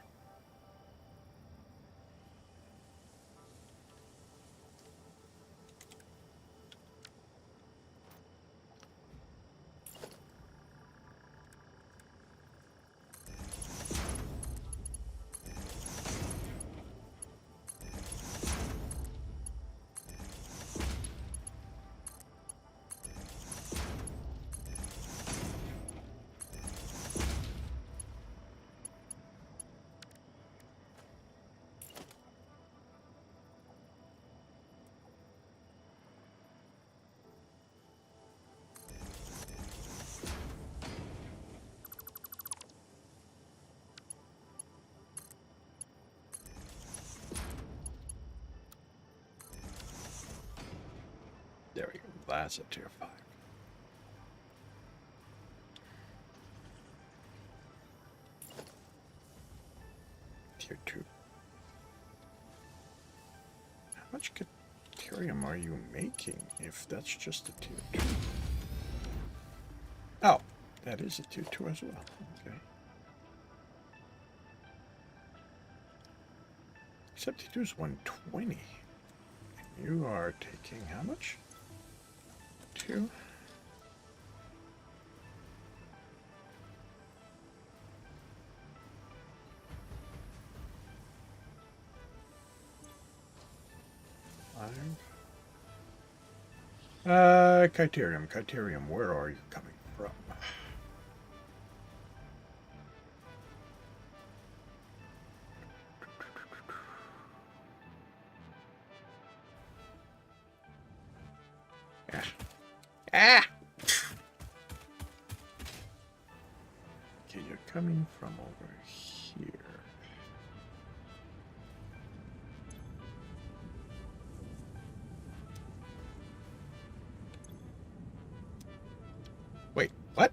There we go. That's a tier 5. Tier 2. How much Caterium are you making if that's just a tier 2? Oh, that is a tier 2 as well. Okay. Except he does 120. You are taking how much? 2? Criterium, where are you coming from? Ah! Okay, you're coming from over here. Wait, what?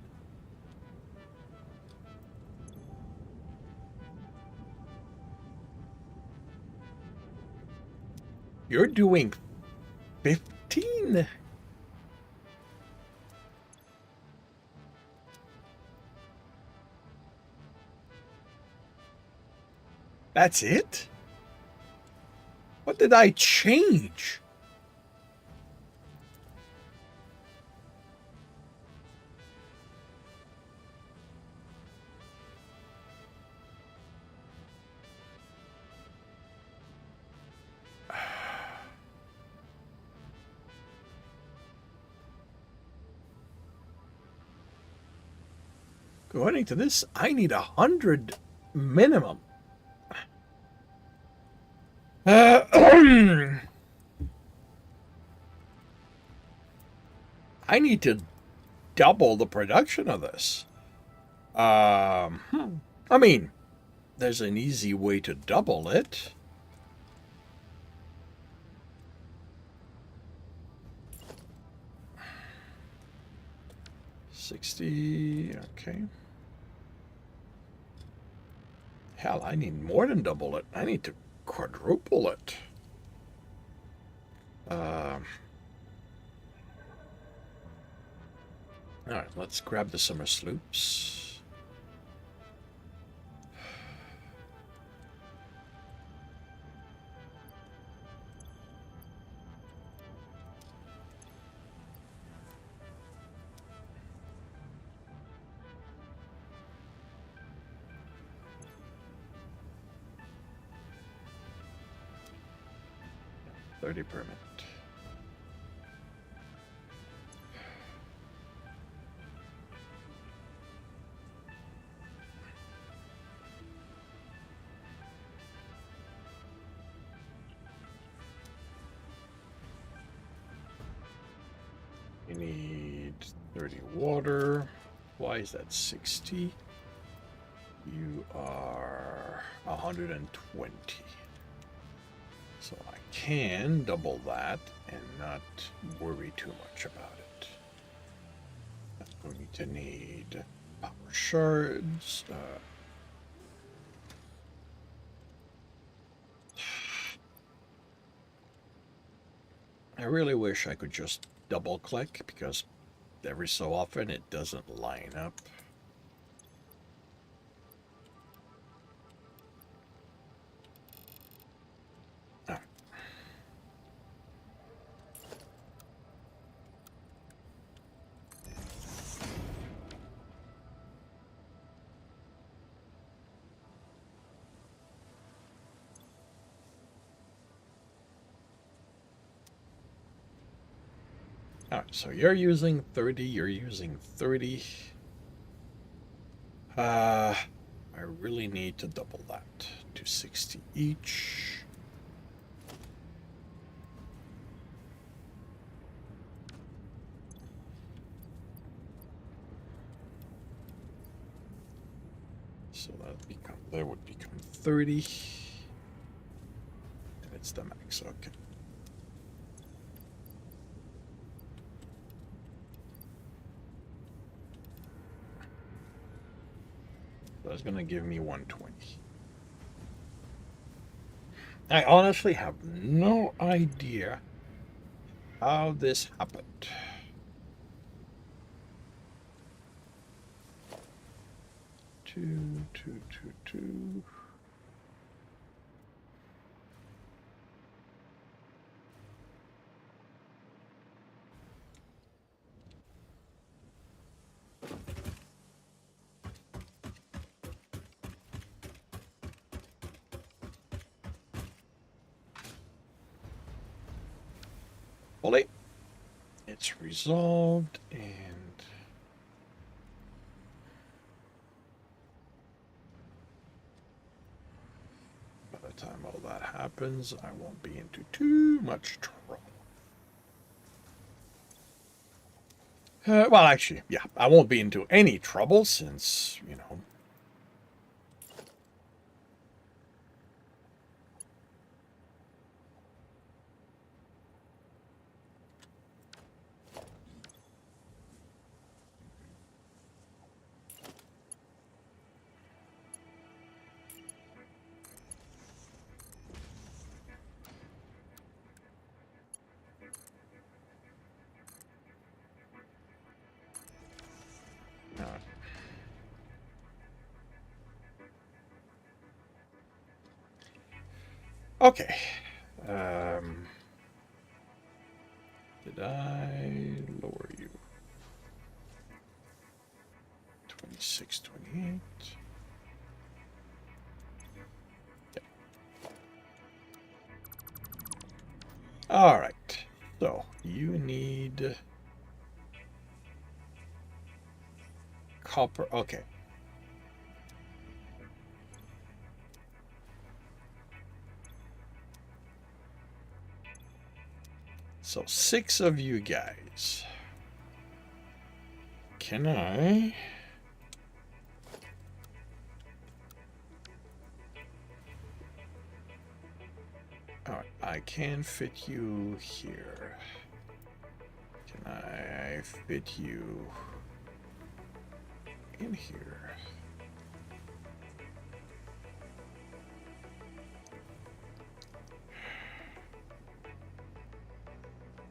You're doing 15? That's it? What did I change? According to this, I need 100 minimum. I need to double the production of this. I mean, there's an easy way to double it. $60, okay. Hell, I need more than double it. I need to quadruple it. Alright, let's grab the summer sloops. $30 permit. You need 30 water. Why is that 60? You are 120. So I can double that and not worry too much about it. I'm going to need power shards. I really wish I could just double click because every so often it doesn't line up. Alright, so you're using 30, you're using 30. I really need to double that to 60 each. So that would become 30. And it's the max, okay. That's going to give me 120. I honestly have no idea how this happened. Two. Fully. It's resolved, and by the time all that happens, I won't be into too much trouble. Well, actually, yeah, I won't be into any trouble since, you know. Okay. Did I lower you? 26, 28. Yep. All right. So you need copper. Okay. So 6 of you guys. Can I? Alright, I can fit you here. Can I fit you in here?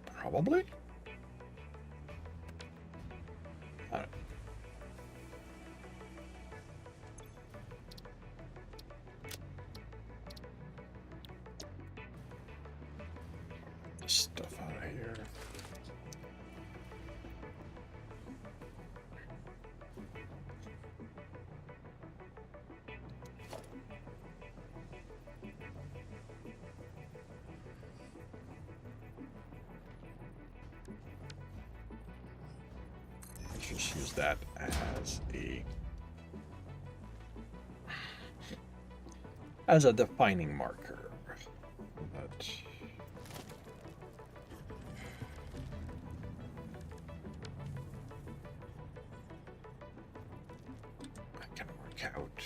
Probably? Alright. Stuff out of here. Let's just use that as a defining marker. But I can work out.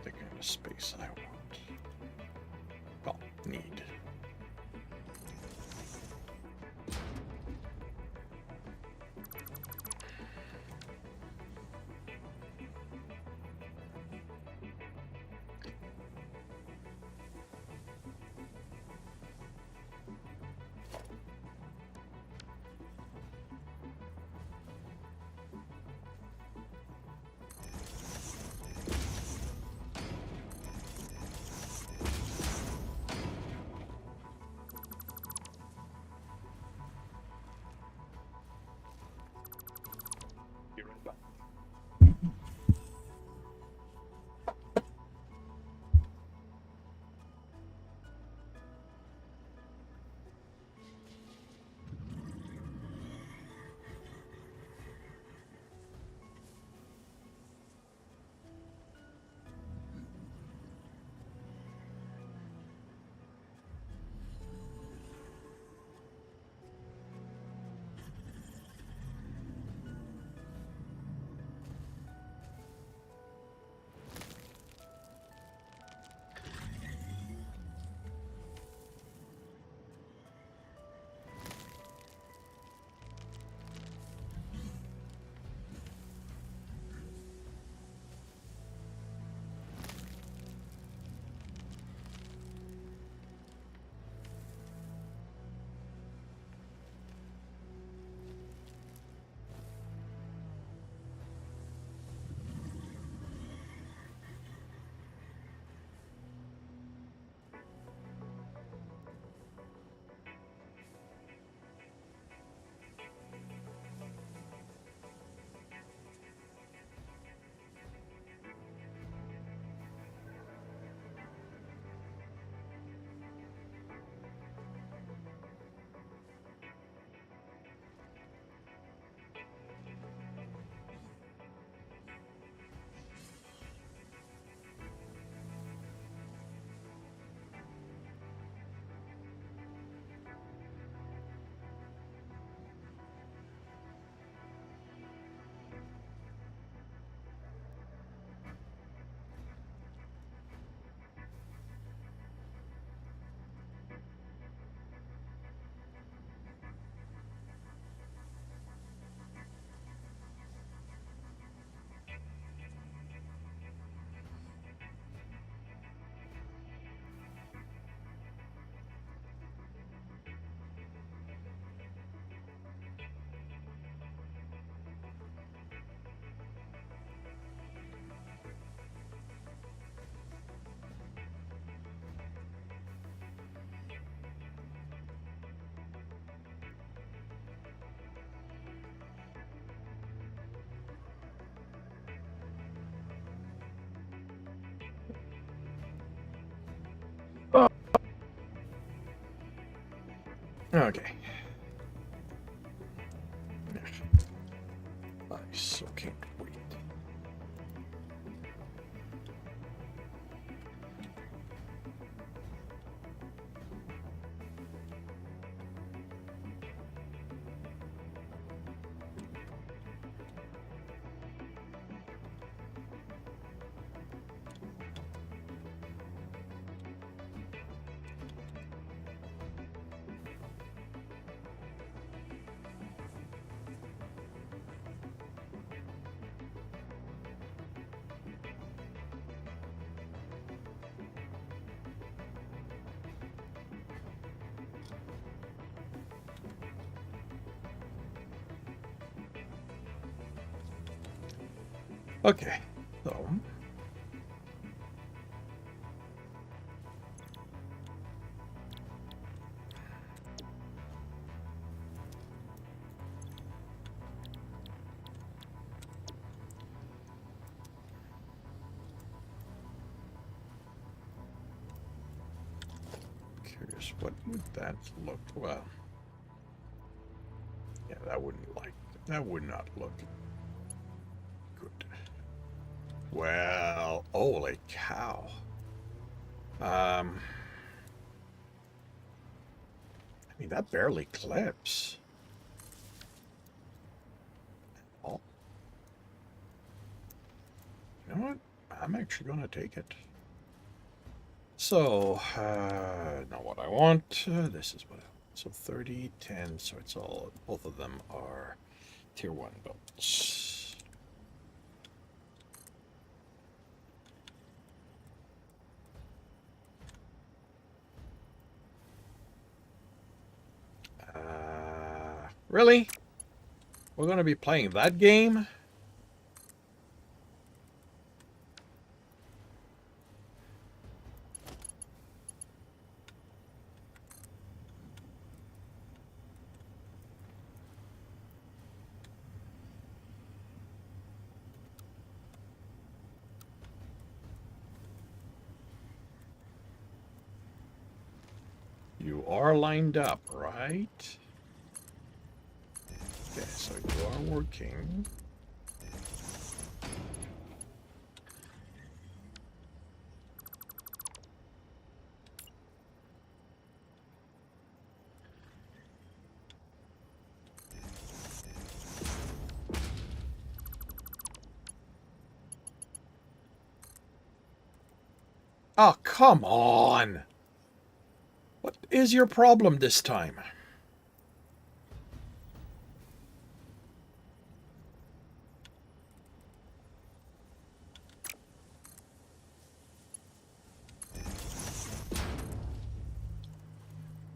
The kind of space I want. Well, need. Okay. Nice. So can't wait. Okay, so curious, what would that look well? Yeah, that would not look good. Well, holy cow. I mean, that barely clips. Oh, you know what? I'm actually going to take it. So, not what I want. This is what I want. So 30, 10, so it's all, both of them are tier 1 belts. Really? We're going to be playing that game? You are lined up, right? Okay, so you are working. Oh, come on! What is your problem this time?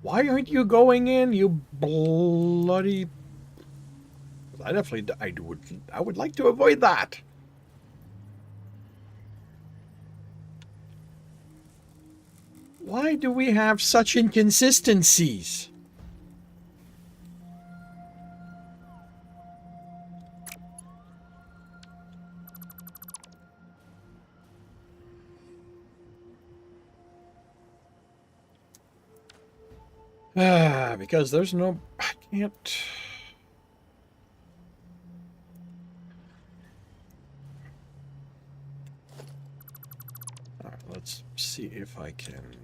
Why aren't you going in, you bloody... I would like to avoid that. Why do we have such inconsistencies? Because there's no... I can't... Alright, let's see if I can...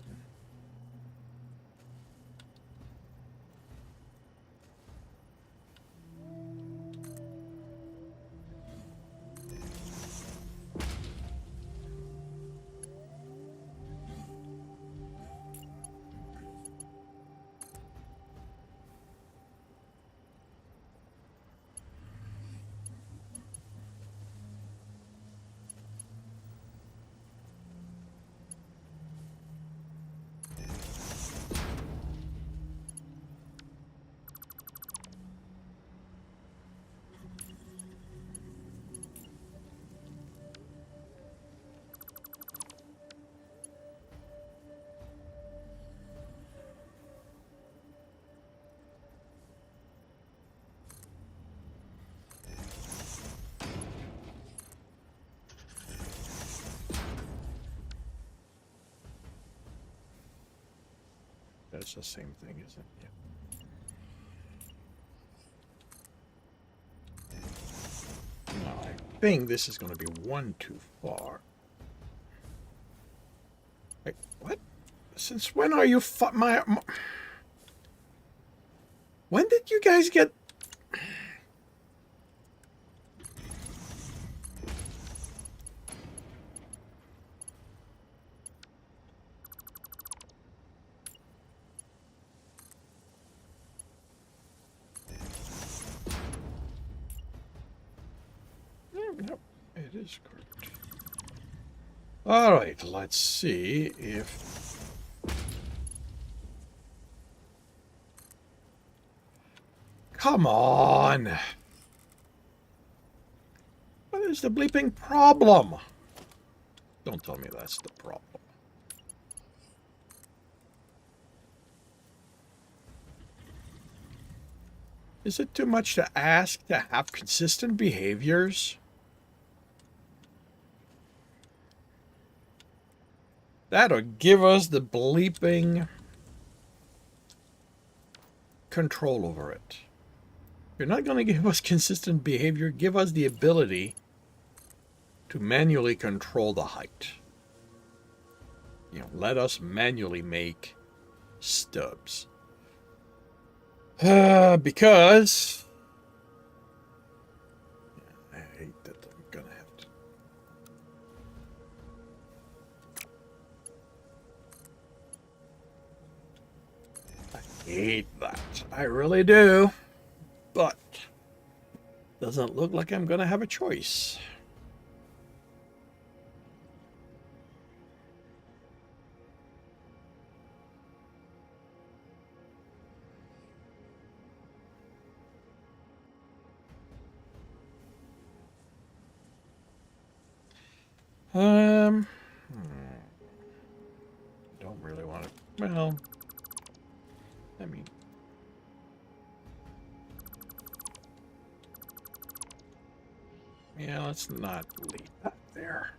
That's the same thing, isn't it? Yeah. No, I think this is going to be one too far. Wait, what? Since when are you my... When did you guys get... Nope, it is correct. Alright, let's see if... Come on! What Where's the bleeping problem? Don't tell me that's the problem. Is it too much to ask to have consistent behaviors? That'll give us the bleeping control over it. You're not going to give us consistent behavior. Give us the ability to manually control the height. You know, let us manually make stubs. Because I hate that I'm gonna have to. I hate that. I really do. But doesn't look like I'm gonna have a choice. Don't really want to. Well, I mean, yeah, let's not leave that there.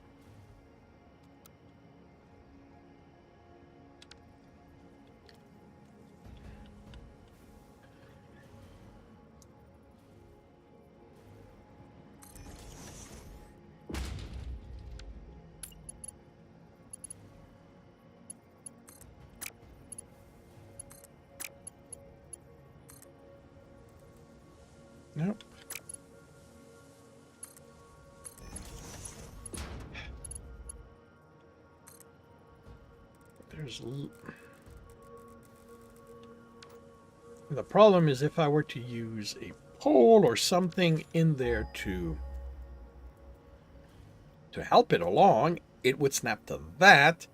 Nope. The problem is if I were to use a pole or something in there to help it along, it would snap to that,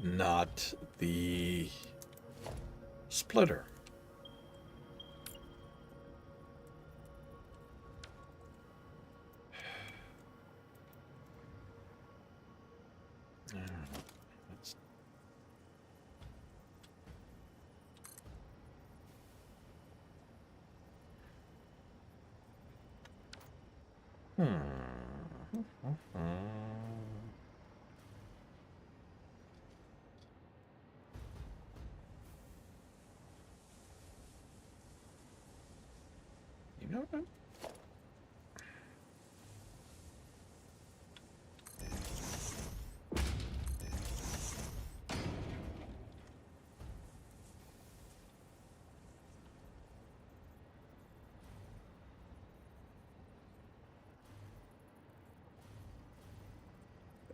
not the splitter. You know what?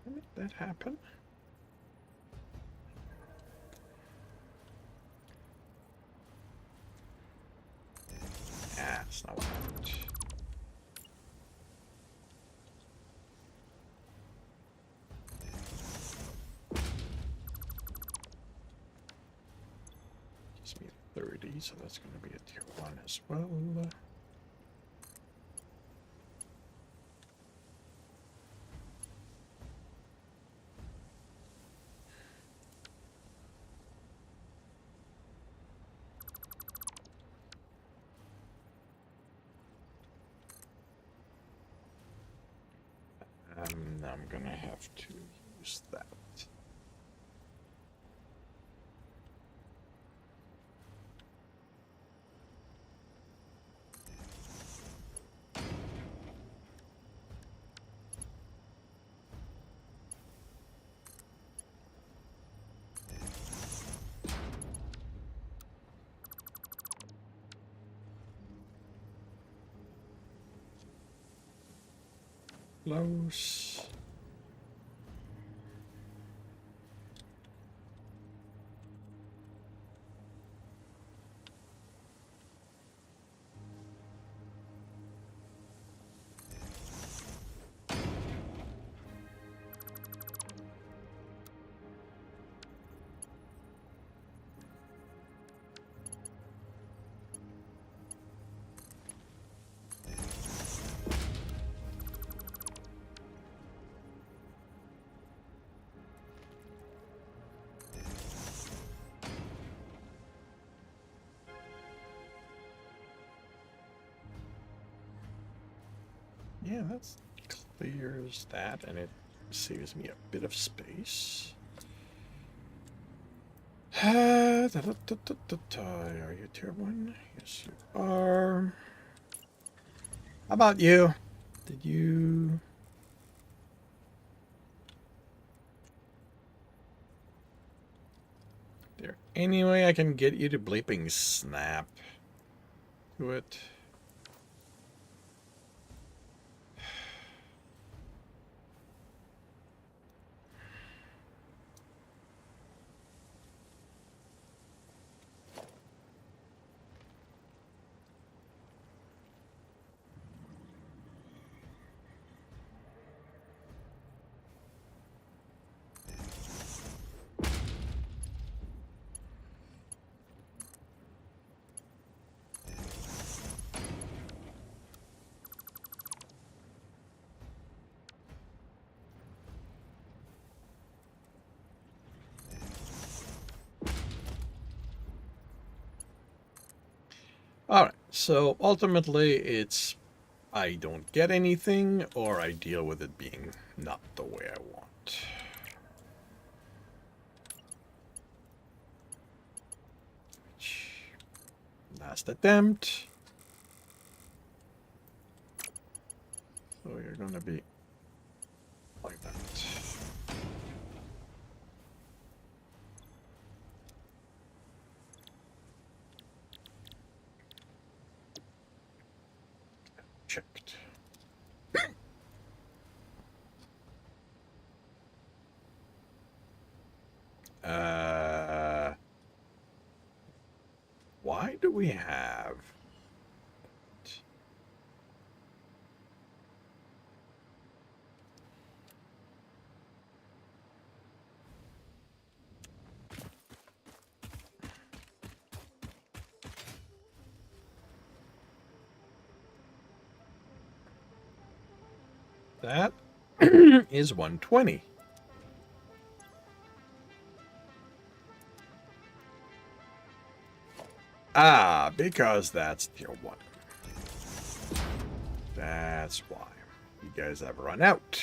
Did that happen? Yeah, it's not what happened. Gives me 30, so that's going to be a tier 1 as well. I'm going to have to use that. Close. Yeah, that clears that, and it saves me a bit of space. Are you tier 1? Yes, you are. How about you? Did you... There any way I can get you to bleeping snap to it? Alright, so ultimately it's I don't get anything, or I deal with it being not the way I want. Last attempt. So you're gonna be like that. Checked. Why do we have... That is 120. Ah, because that's tier 1. That's why. You guys have run out.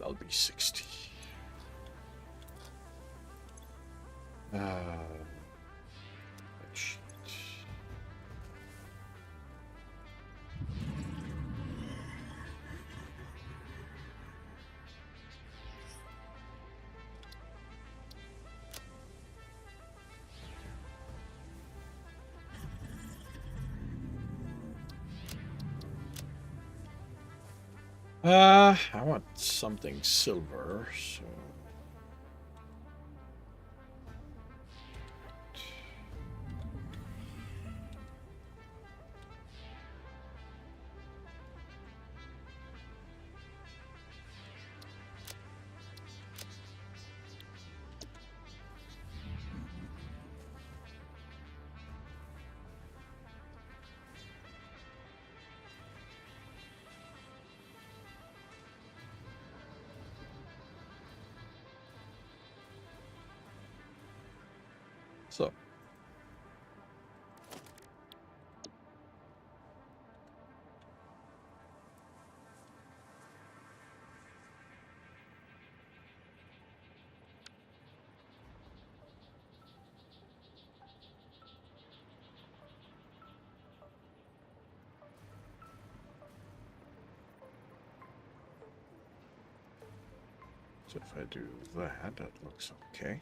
That'll be 60. Sheet. I want something silver, so... So, if I do that, that looks okay.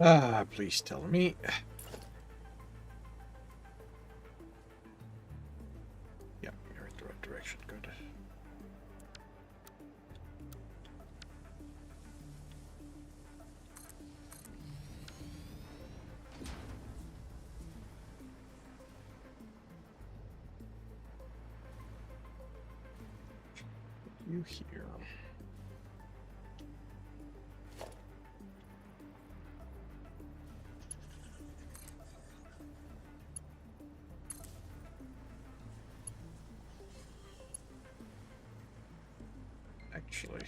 Ah, please tell me. Yeah, you're in the right direction. Good. You here? Actually.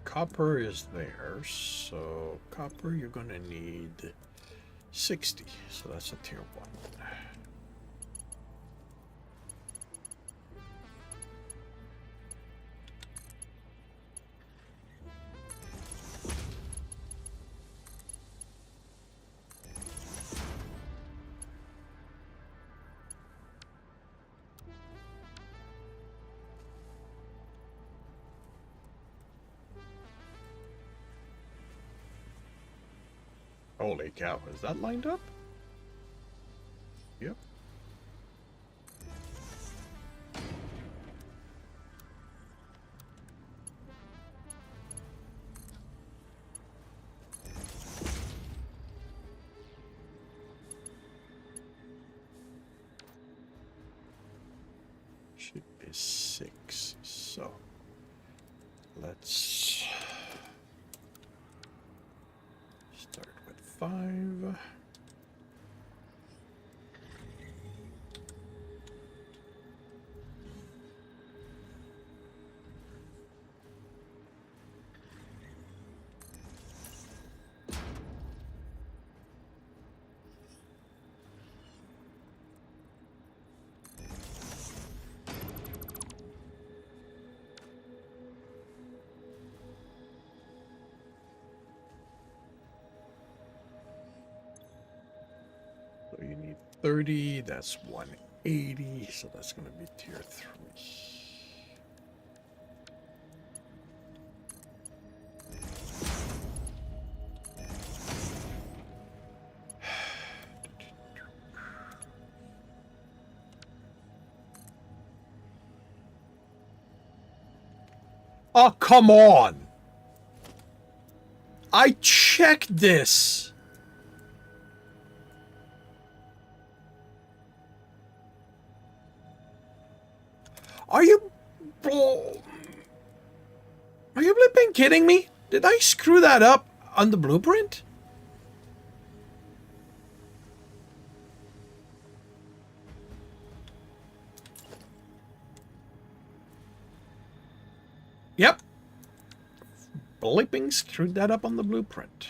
Copper is there, so copper you're gonna need 60, so that's a tier 1. Holy cow, is that lined up? Yep. Should be 6, so let's start with 5. So you need 30, that's 180, so that's going to be tier 3. Oh, come on! I checked this! Are you flipping kidding me? Did I screw that up on the blueprint? Yep. Blipping screwed that up on the blueprint.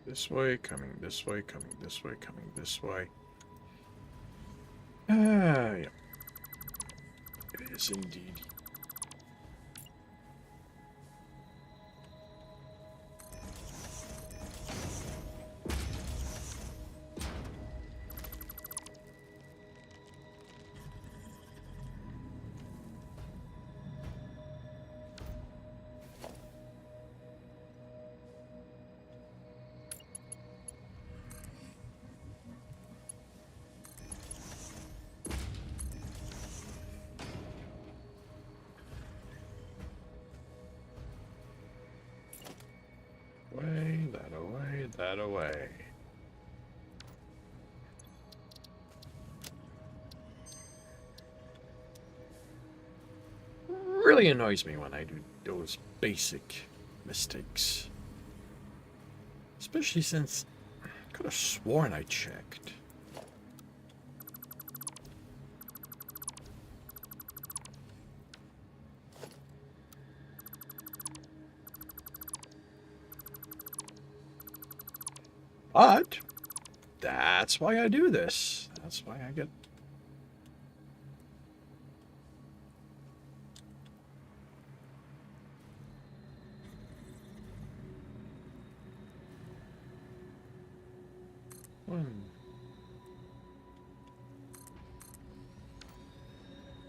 This way, coming this way, coming this way, coming this way. Ah, yeah. It is indeed. Away, that away, that away. really annoys me when I do those basic mistakes. Especially since I could have sworn I checked. But that's why I do this. That's why I get...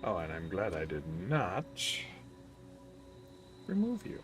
Oh, and I'm glad I did not remove you.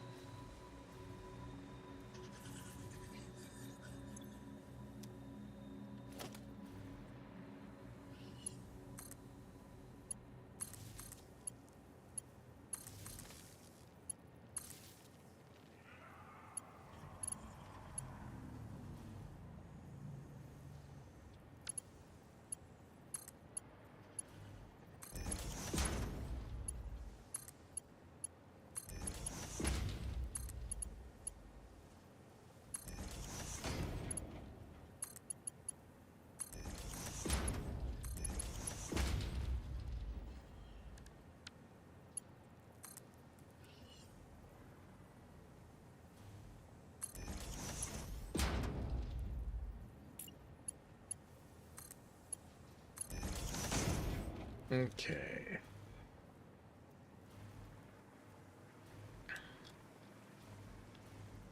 Okay.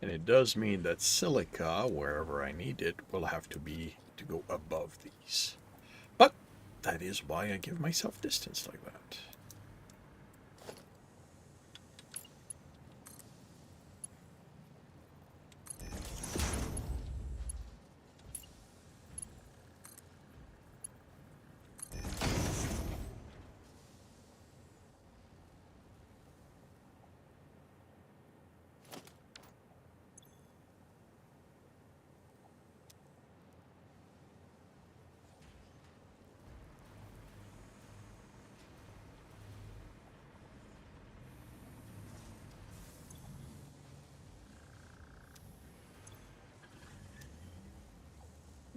And it does mean that silica, wherever I need it, will have to go above these. But that is why I give myself distance like that.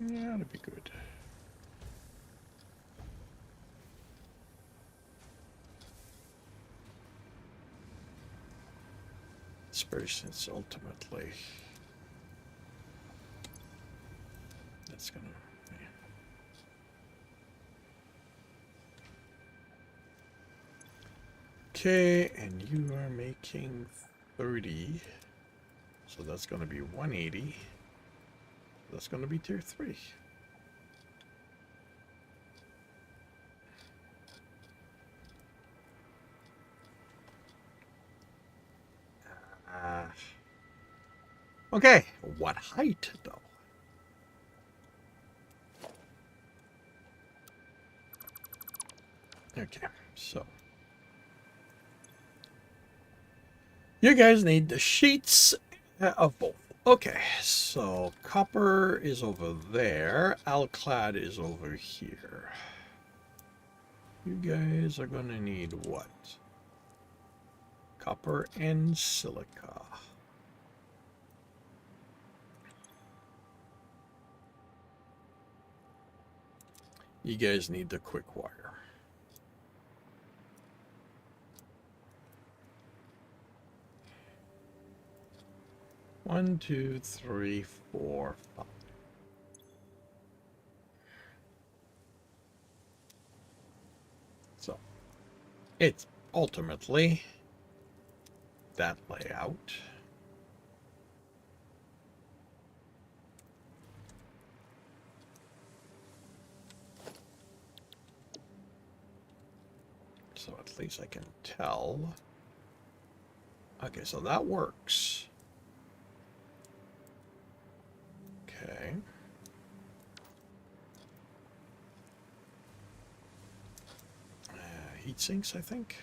Yeah, that'd be good. Especially since ultimately that's gonna... Yeah. Okay, and you are making 30. So that's gonna be 180. That's gonna be tier 3. Okay, what height though? Okay, so you guys need the sheets of both. Okay, so copper is over there, alclad is over here. You guys are gonna need what? Copper and silica. You guys need the quick wire. One, two, three, four, five. So it's ultimately that layout. So at least I can tell. Okay, so that works. Okay. Heat sinks, I think.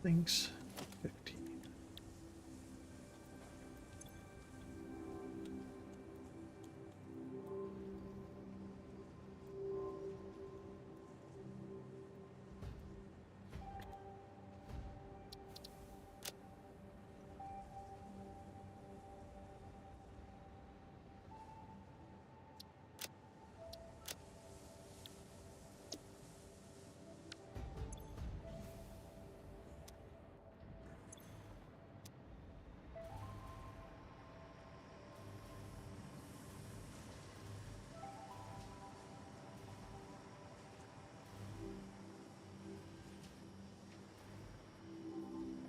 buildings. 15.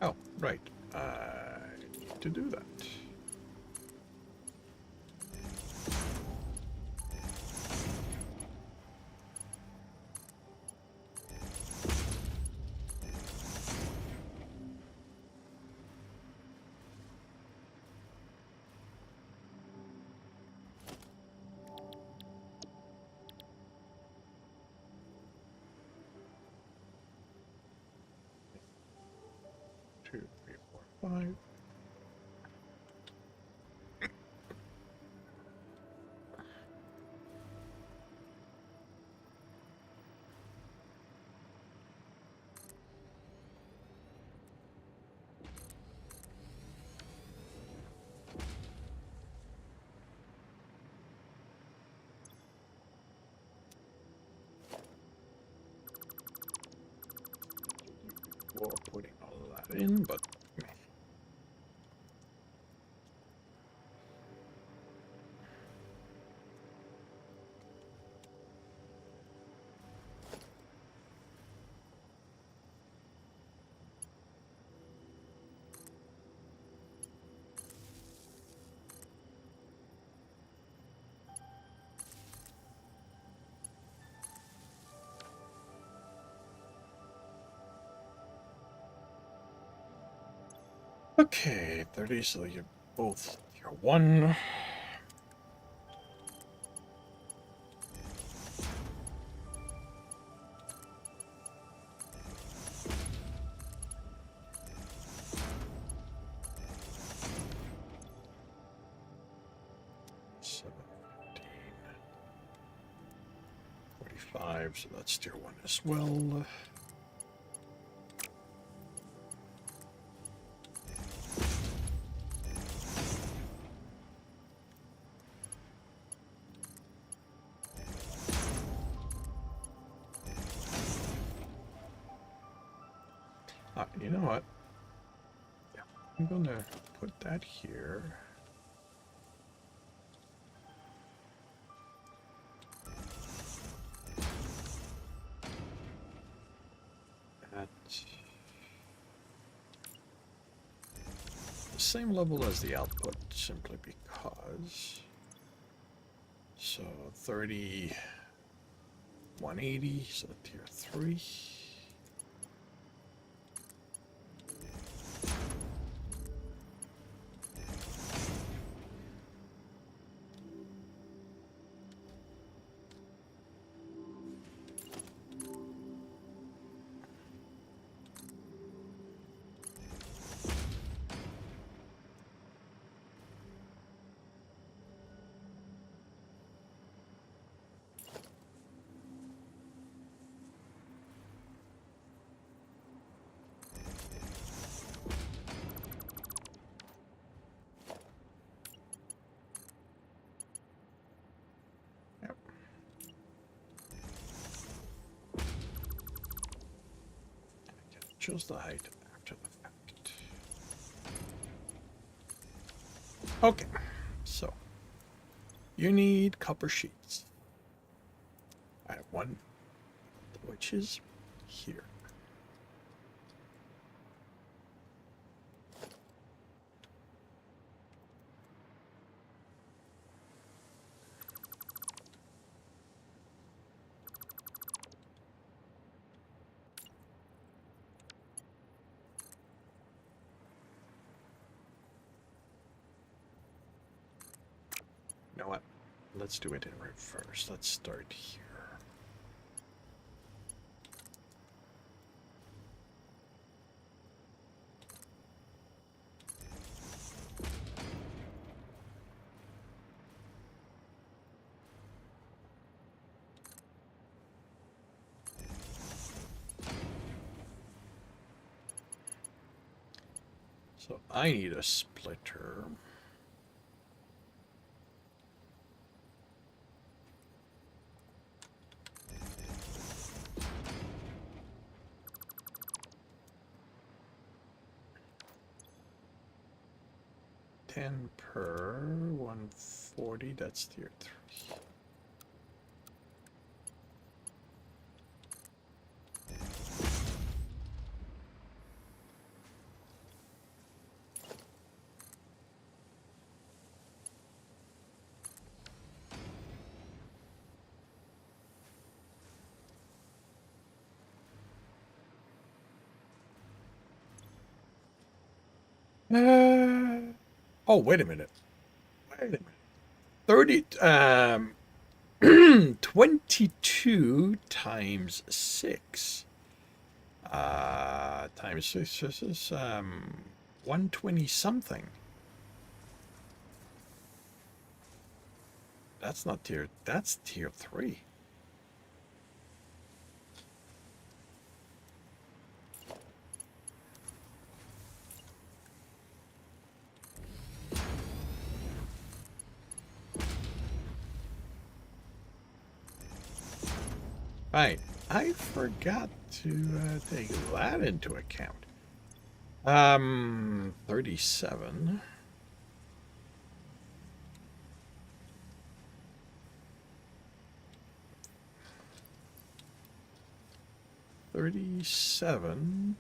Oh, right. I need to do that. Two, three, four, five. Before putting all of that in, but okay, 30, so you're both tier 1. Seven, 45, so that's tier 1 as well. You know what? Yeah, I'm gonna put that here. At the same level as the output, simply because. So 30, 180, so tier 3. Choose the height after the fact. Okay, so you need copper sheets. I have one, which is here. You know what? Let's do it in reverse. Let's start here. So I need a splitter. Per 140, that's tier 3. Oh, wait a minute. Wait a minute. 30, 22 times 6. Times 6 is 120 something. That's not tier, that's tier 3. Right. I forgot to take that into account. 37. 37.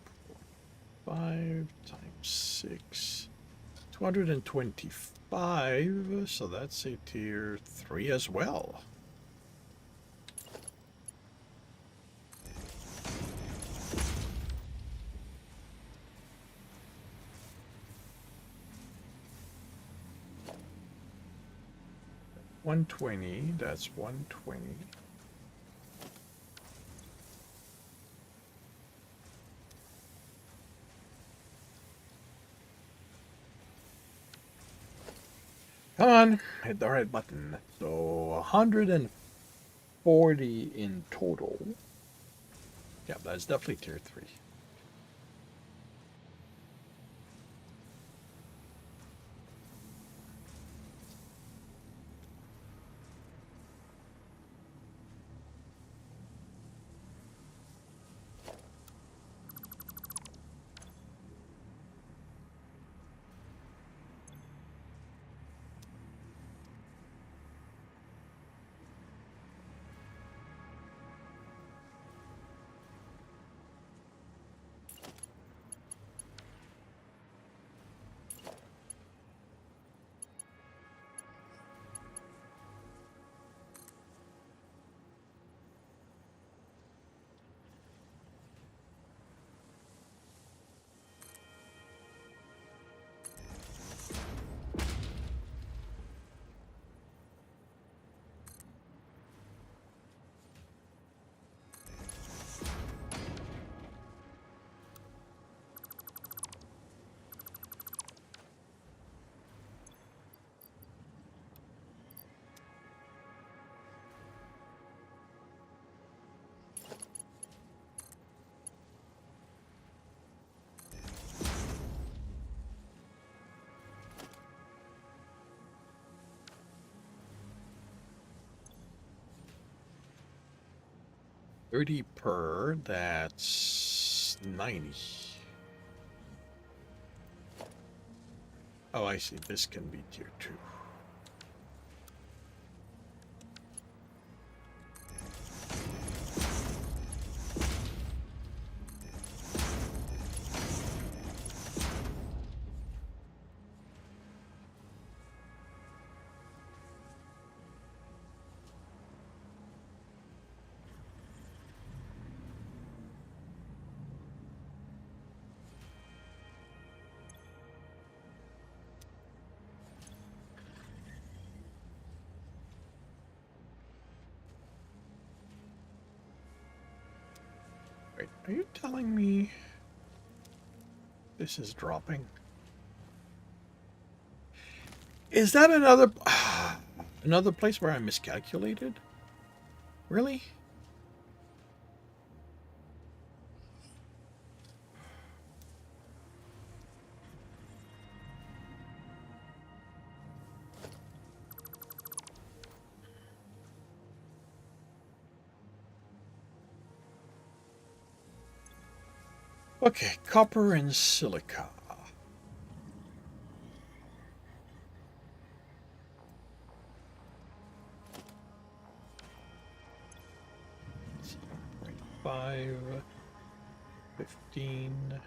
5 times 6. 225. So that's a tier 3 as well. $120, that's $120. Come on, hit the right button. So 140 in total. Yeah, that's definitely tier 3. $30 per, that's 90. Oh, I see. This can be tier 2. Wait, are you telling me this is dropping? Is that another another place where I miscalculated? Really? Okay, copper and silica. So, 5, 15,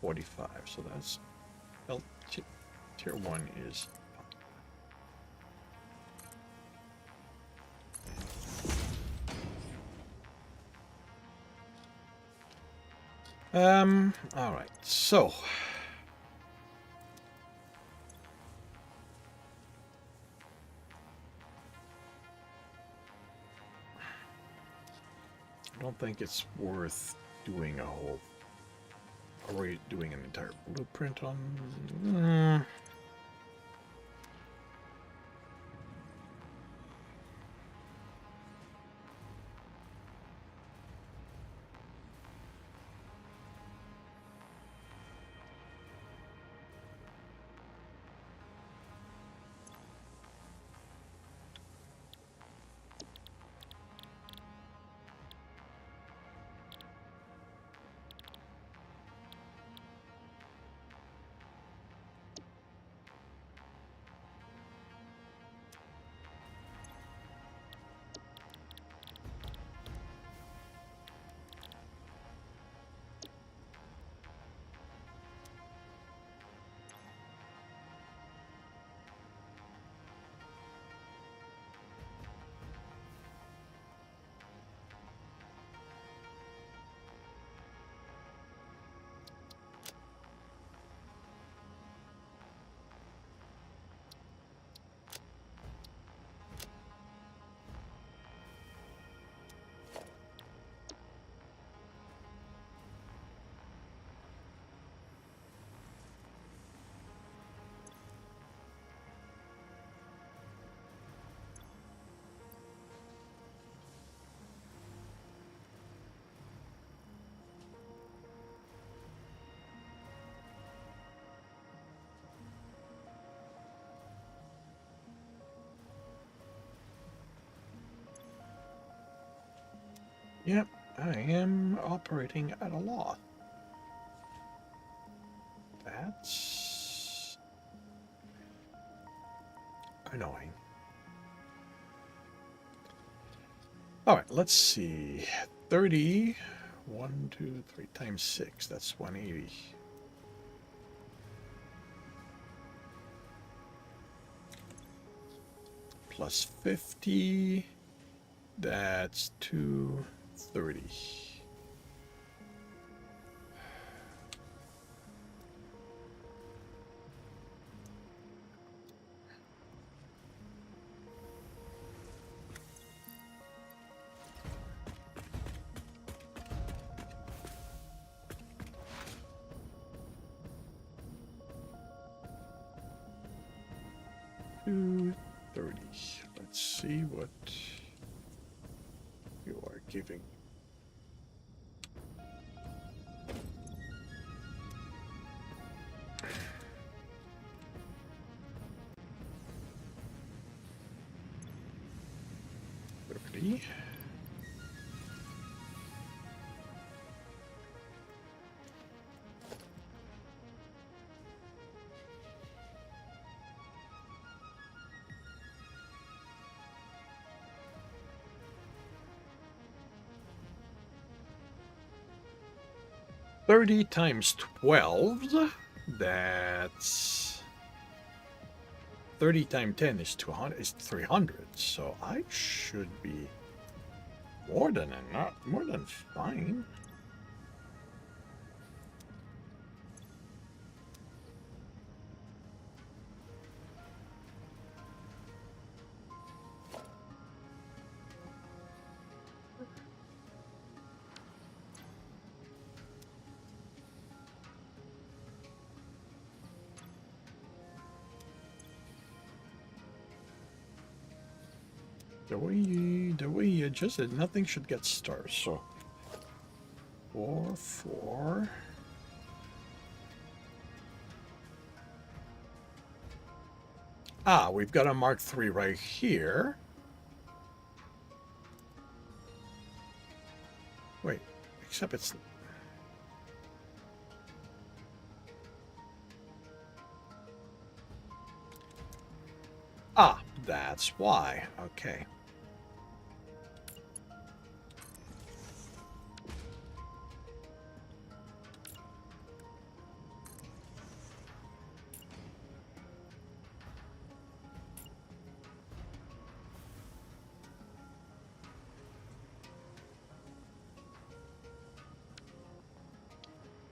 45. So that's tier 1 is. All right. So I don't think it's worth doing a whole. Are we doing an entire blueprint on? Yep, I am operating at a loss. That's annoying. All right, let's see. 30, 1, 2, 3 times 6. That's 180. Plus 50. That's 230. Let's see what you are giving. $30. 30 times 12, that's 30 times 10 is 200, is 300. So I should be more than enough, more than fine. The way you adjusted, nothing should get stars. So 4, 4. Ah, we've got a Mark III right here. Wait, Except it's... Ah, that's why. Okay.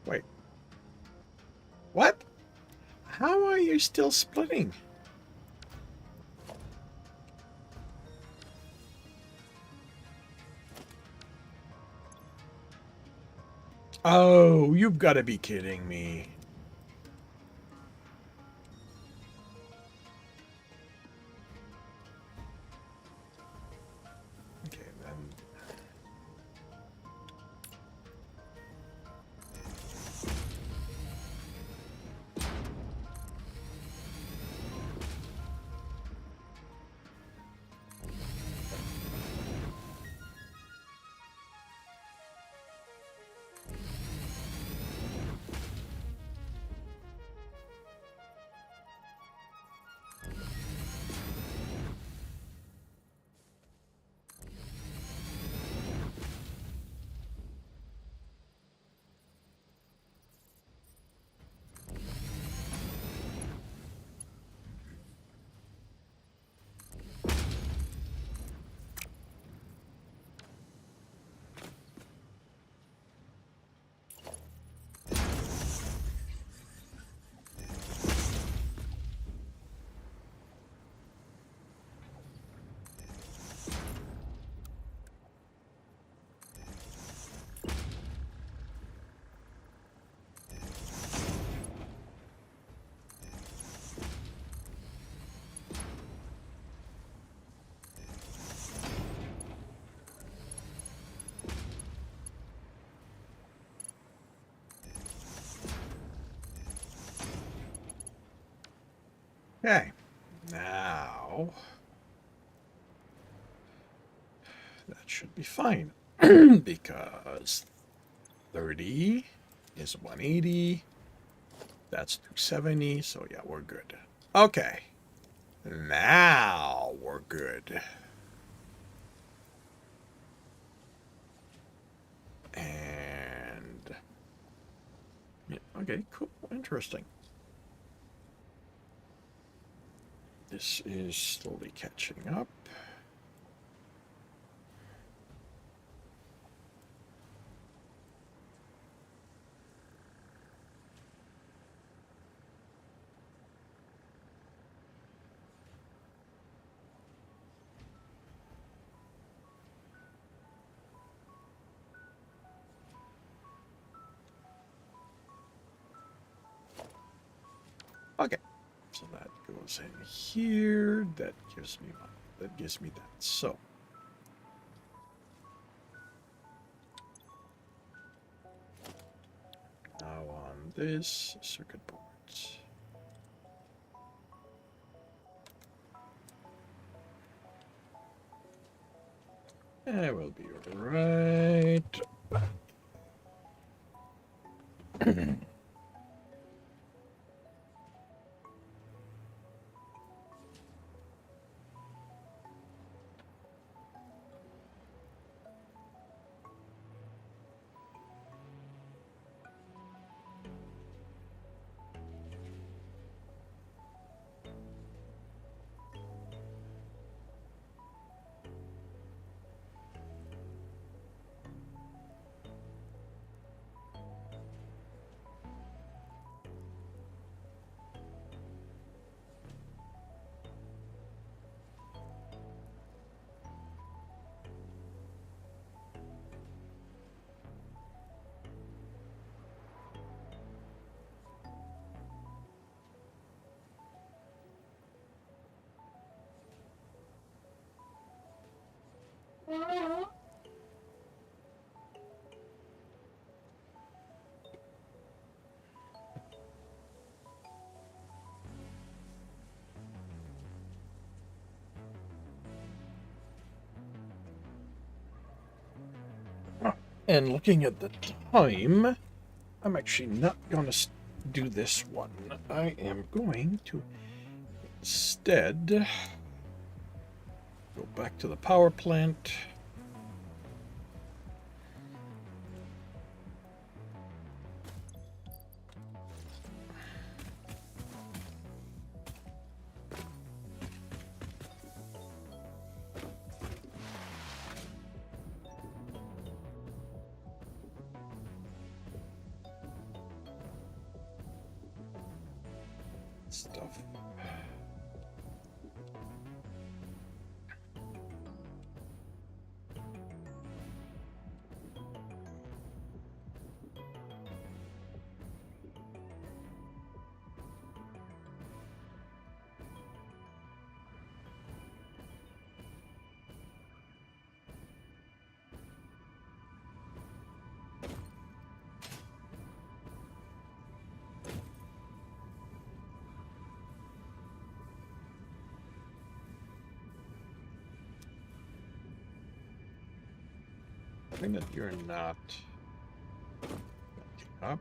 Wait. What? How are you still splitting? Oh, you've got to be kidding me. Okay, then. Okay. Now, that should be fine. Because 30 is 180. That's 270. So, yeah, we're good. Okay. Now we're good. And... yeah, okay, cool. Interesting. This is slowly catching up. Okay, so that goes in here. That gives me that. So now on this circuit boards. That will be right. And looking at the time, I'm actually not going to do this one. I am going to instead go back to the power plant. Stuff. I think that you're not up.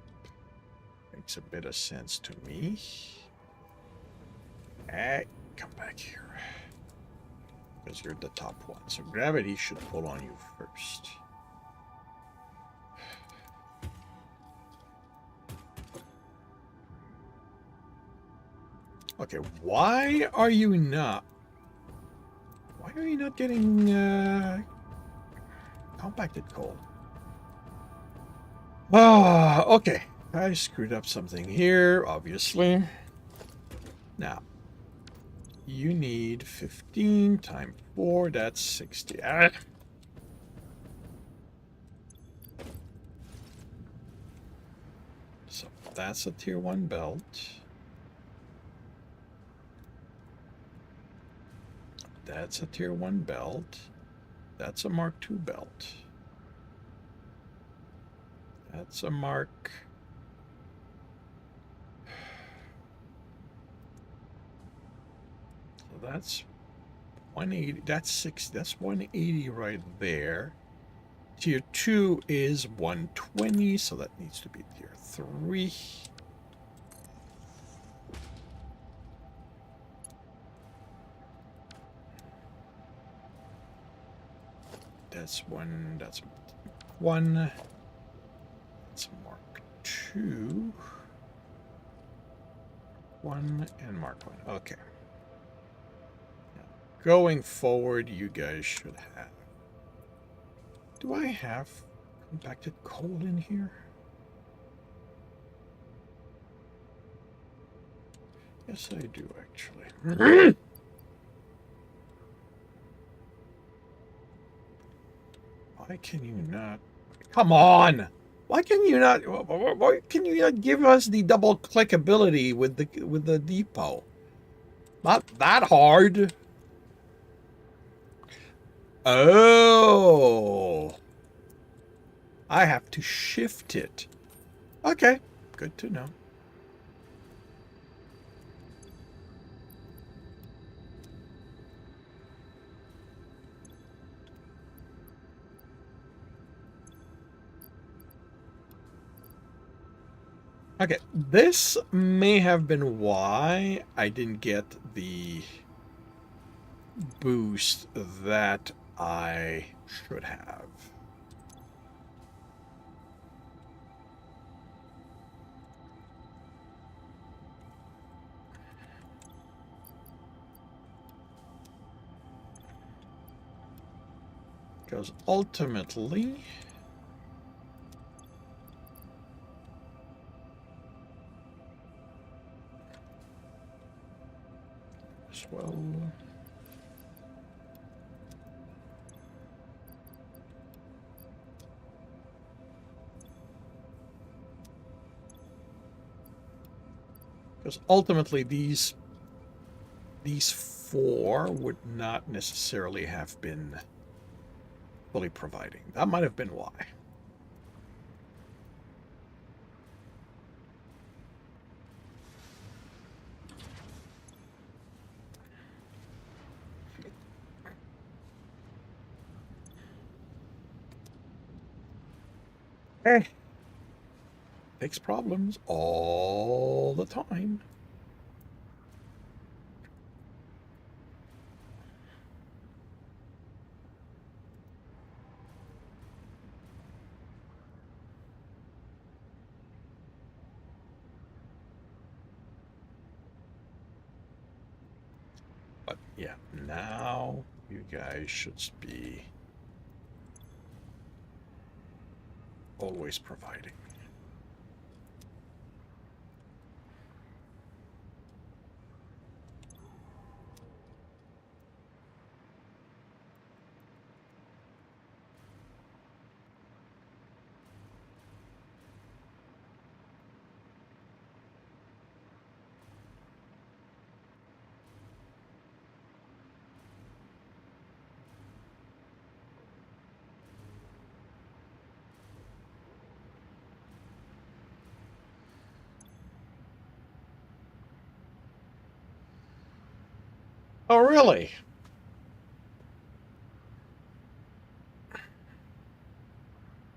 Makes a bit of sense to me. Hey, come back here. Because you're the top one. So gravity should pull on you first. Okay, why are you not getting compacted coal? Ah, okay. I screwed up something here, obviously. Now, you need 15 times 4, that's 60. Ah. So that's a tier 1 belt. That's a tier 1 belt. That's a Mark II belt. That's a Mark. So that's 180. That's 6. That's 180 right there. Tier 2 is 120, so that needs to be tier 3. That's one. That's 1. That's Mark 2. 1 and Mark 1. Okay. Now, going forward, you guys should have. Do I have compacted coal in here? Yes, I do, actually. Why can you not? Come on! Why can you not? Why can you not give us the double click ability with the depot? Not that hard. Oh, I have to shift it. Okay, good to know. Okay, this may have been why I didn't get the boost that I should have. Because ultimately, as well. Because ultimately, these 4 would not necessarily have been fully providing. That might have been why. Eh, fix problems all the time. But yeah, now you guys should be always providing. Oh, really?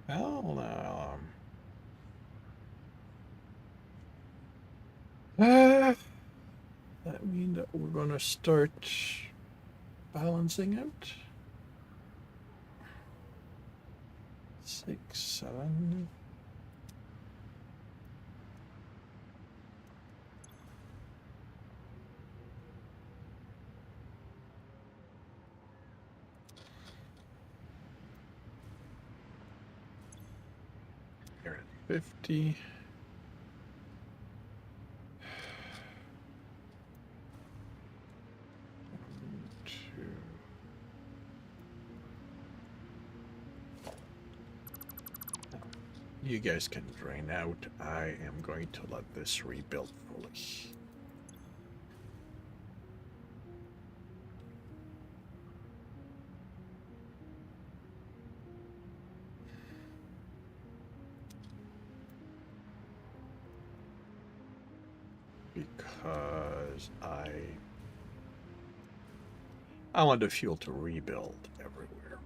Well, that mean that we're gonna start balancing out? 6, 7. Here at 50. Two. You guys can drain out. I am going to let this rebuild fully. Because I want the fuel to rebuild everywhere.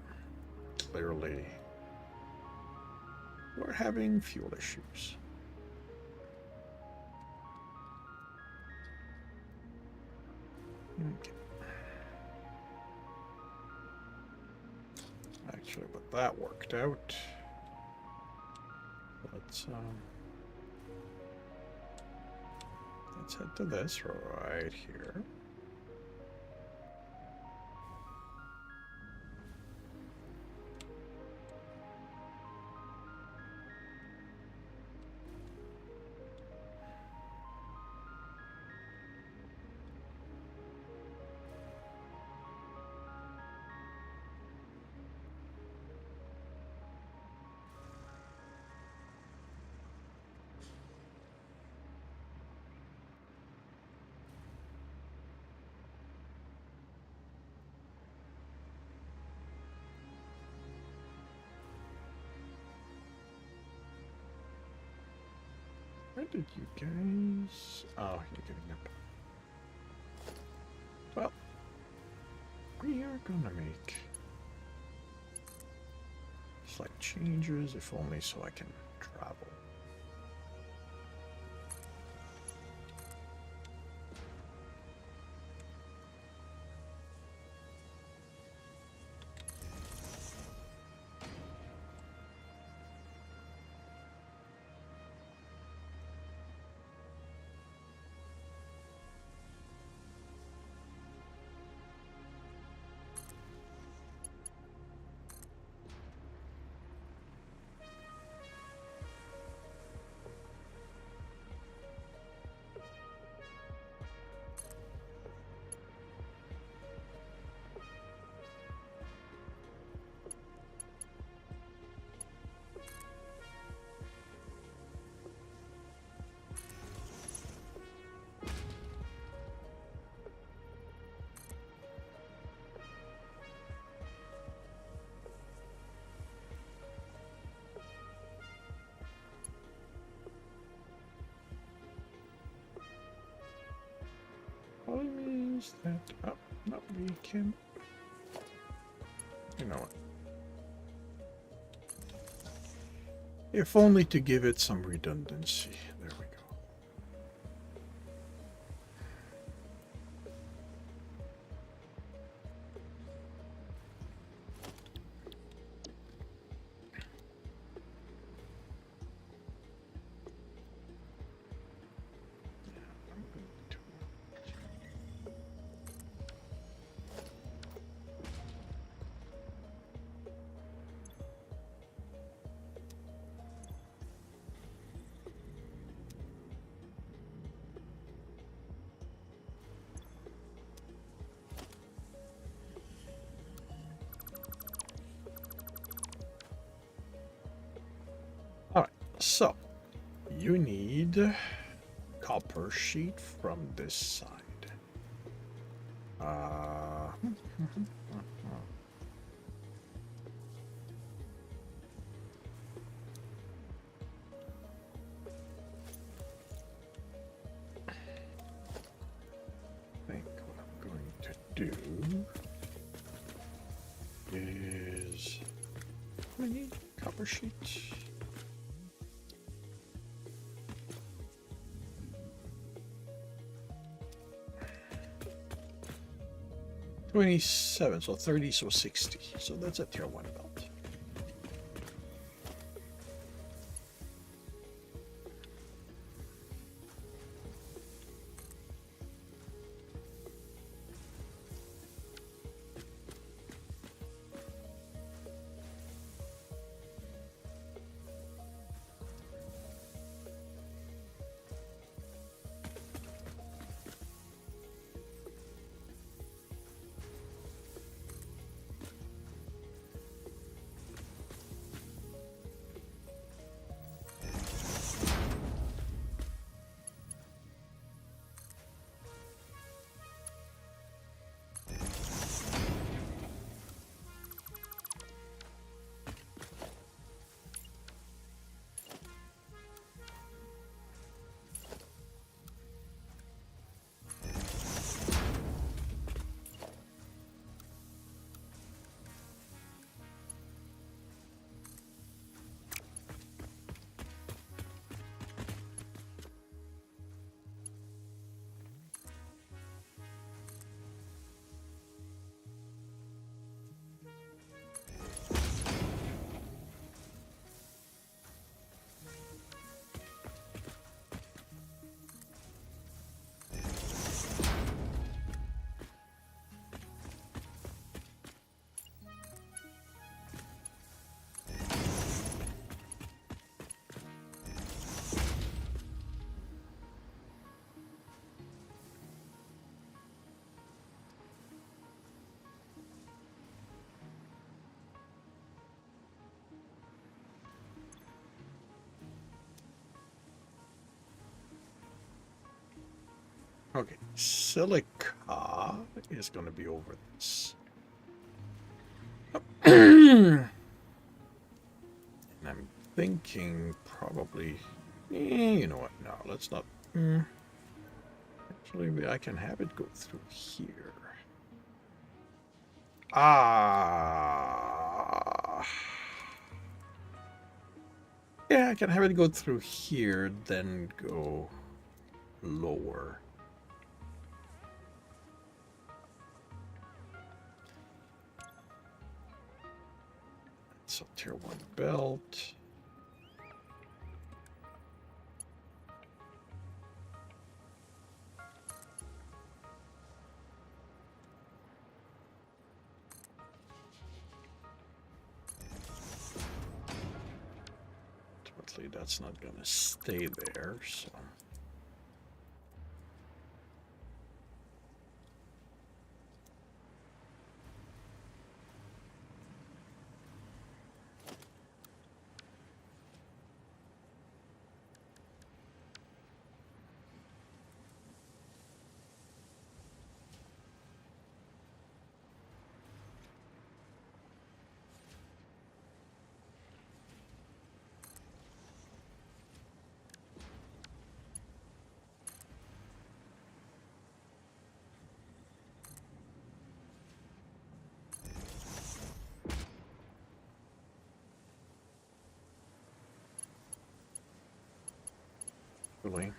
Clearly, we're having fuel issues. Okay. Actually, but that worked out. Let's head to this right here. Where did you guys... Oh, you're getting up. Well, we are gonna make slight changes, if only so I can travel. Probably means that... Oh, no, we can... You know what? If only to give it some redundancy. There we go. Alright, so you need copper sheet from this side. I think what I'm going to do is I need copper sheet. 27, so 30, so 60. So that's a tier 1 belt. Okay, silica is going to be over this. And I'm thinking probably, you know what, no, let's not. Actually, I can have it go through here. Yeah, I can have it go through here, then go lower. So tier 1 belt. Ultimately, that's not going to stay there, so. hopefully.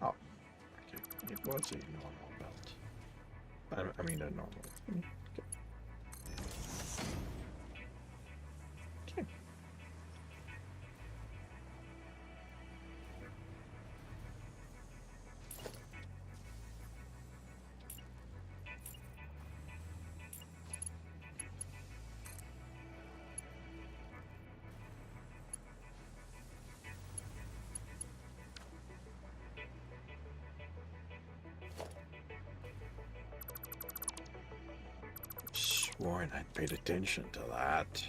Oh, okay. It was a normal belt. I mean a normal. Okay. Sworn I'd paid attention to that.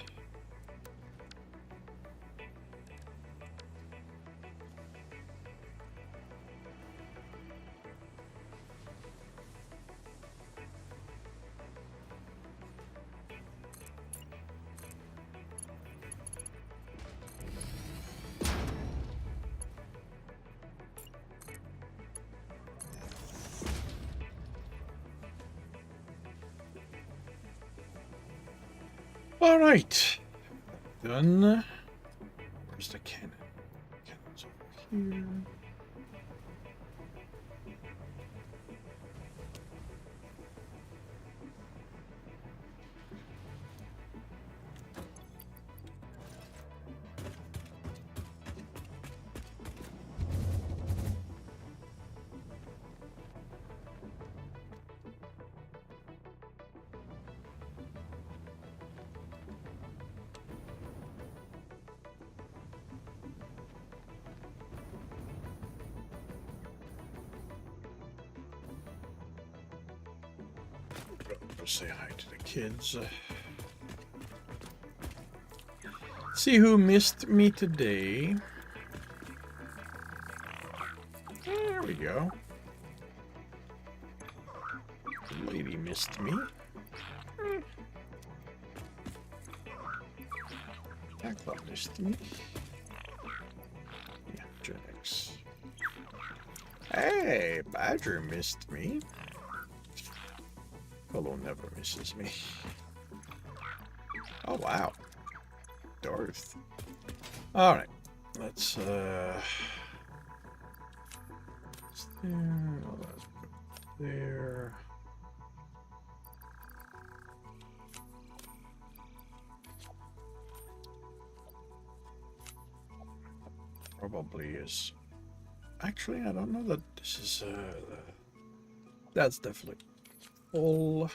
All right. Done. Where's the cannon? Cannon's over here. Go say hi to the kids. See who missed me today. There we go. The lady missed me. That club missed me. Yeah, Genix. Hey, Badger missed me. Colo never misses me. Oh, wow. Darth. Alright. Let's, there. Oh, that's there. Probably is. Actually, I don't know that this is, that's definitely full.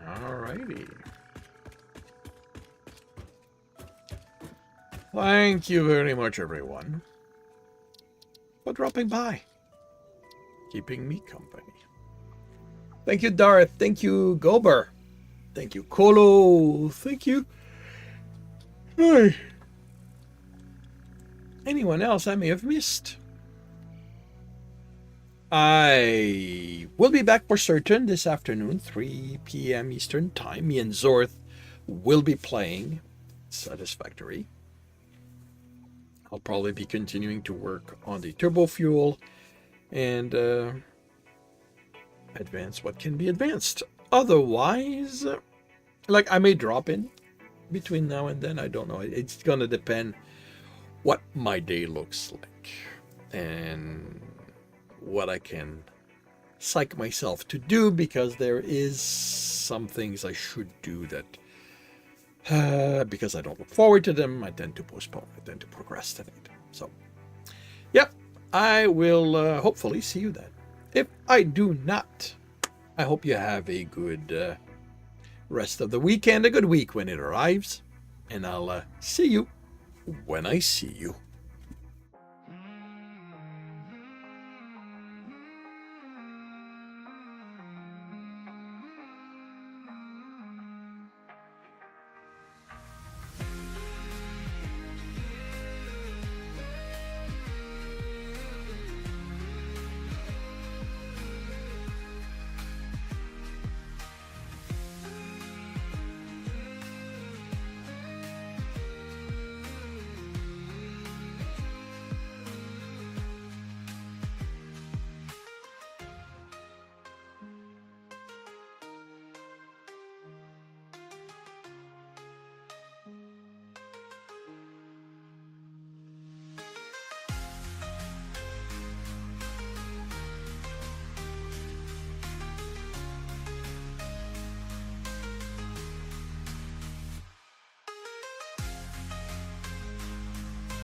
Alrighty. Thank you very much, everyone, for dropping by, keeping me company. Thank you, Darth. Thank you, Gober. Thank you, Colo. Thank you. Hey. Anyone else I may have missed? I will be back for certain this afternoon, 3 p.m. Eastern Time. Me and Zorth will be playing Satisfactory. I'll probably be continuing to work on the turbo fuel and advance what can be advanced. Otherwise, like, I may drop in between now and then. I don't know. It's going to depend what my day looks like and what I can psych myself to do, because there is some things I should do that because I don't look forward to them, I tend to postpone, I tend to procrastinate. So, yep, I will hopefully see you then. If I do not, I hope you have a good rest of the weekend, a good week when it arrives, and I'll see you when I see you.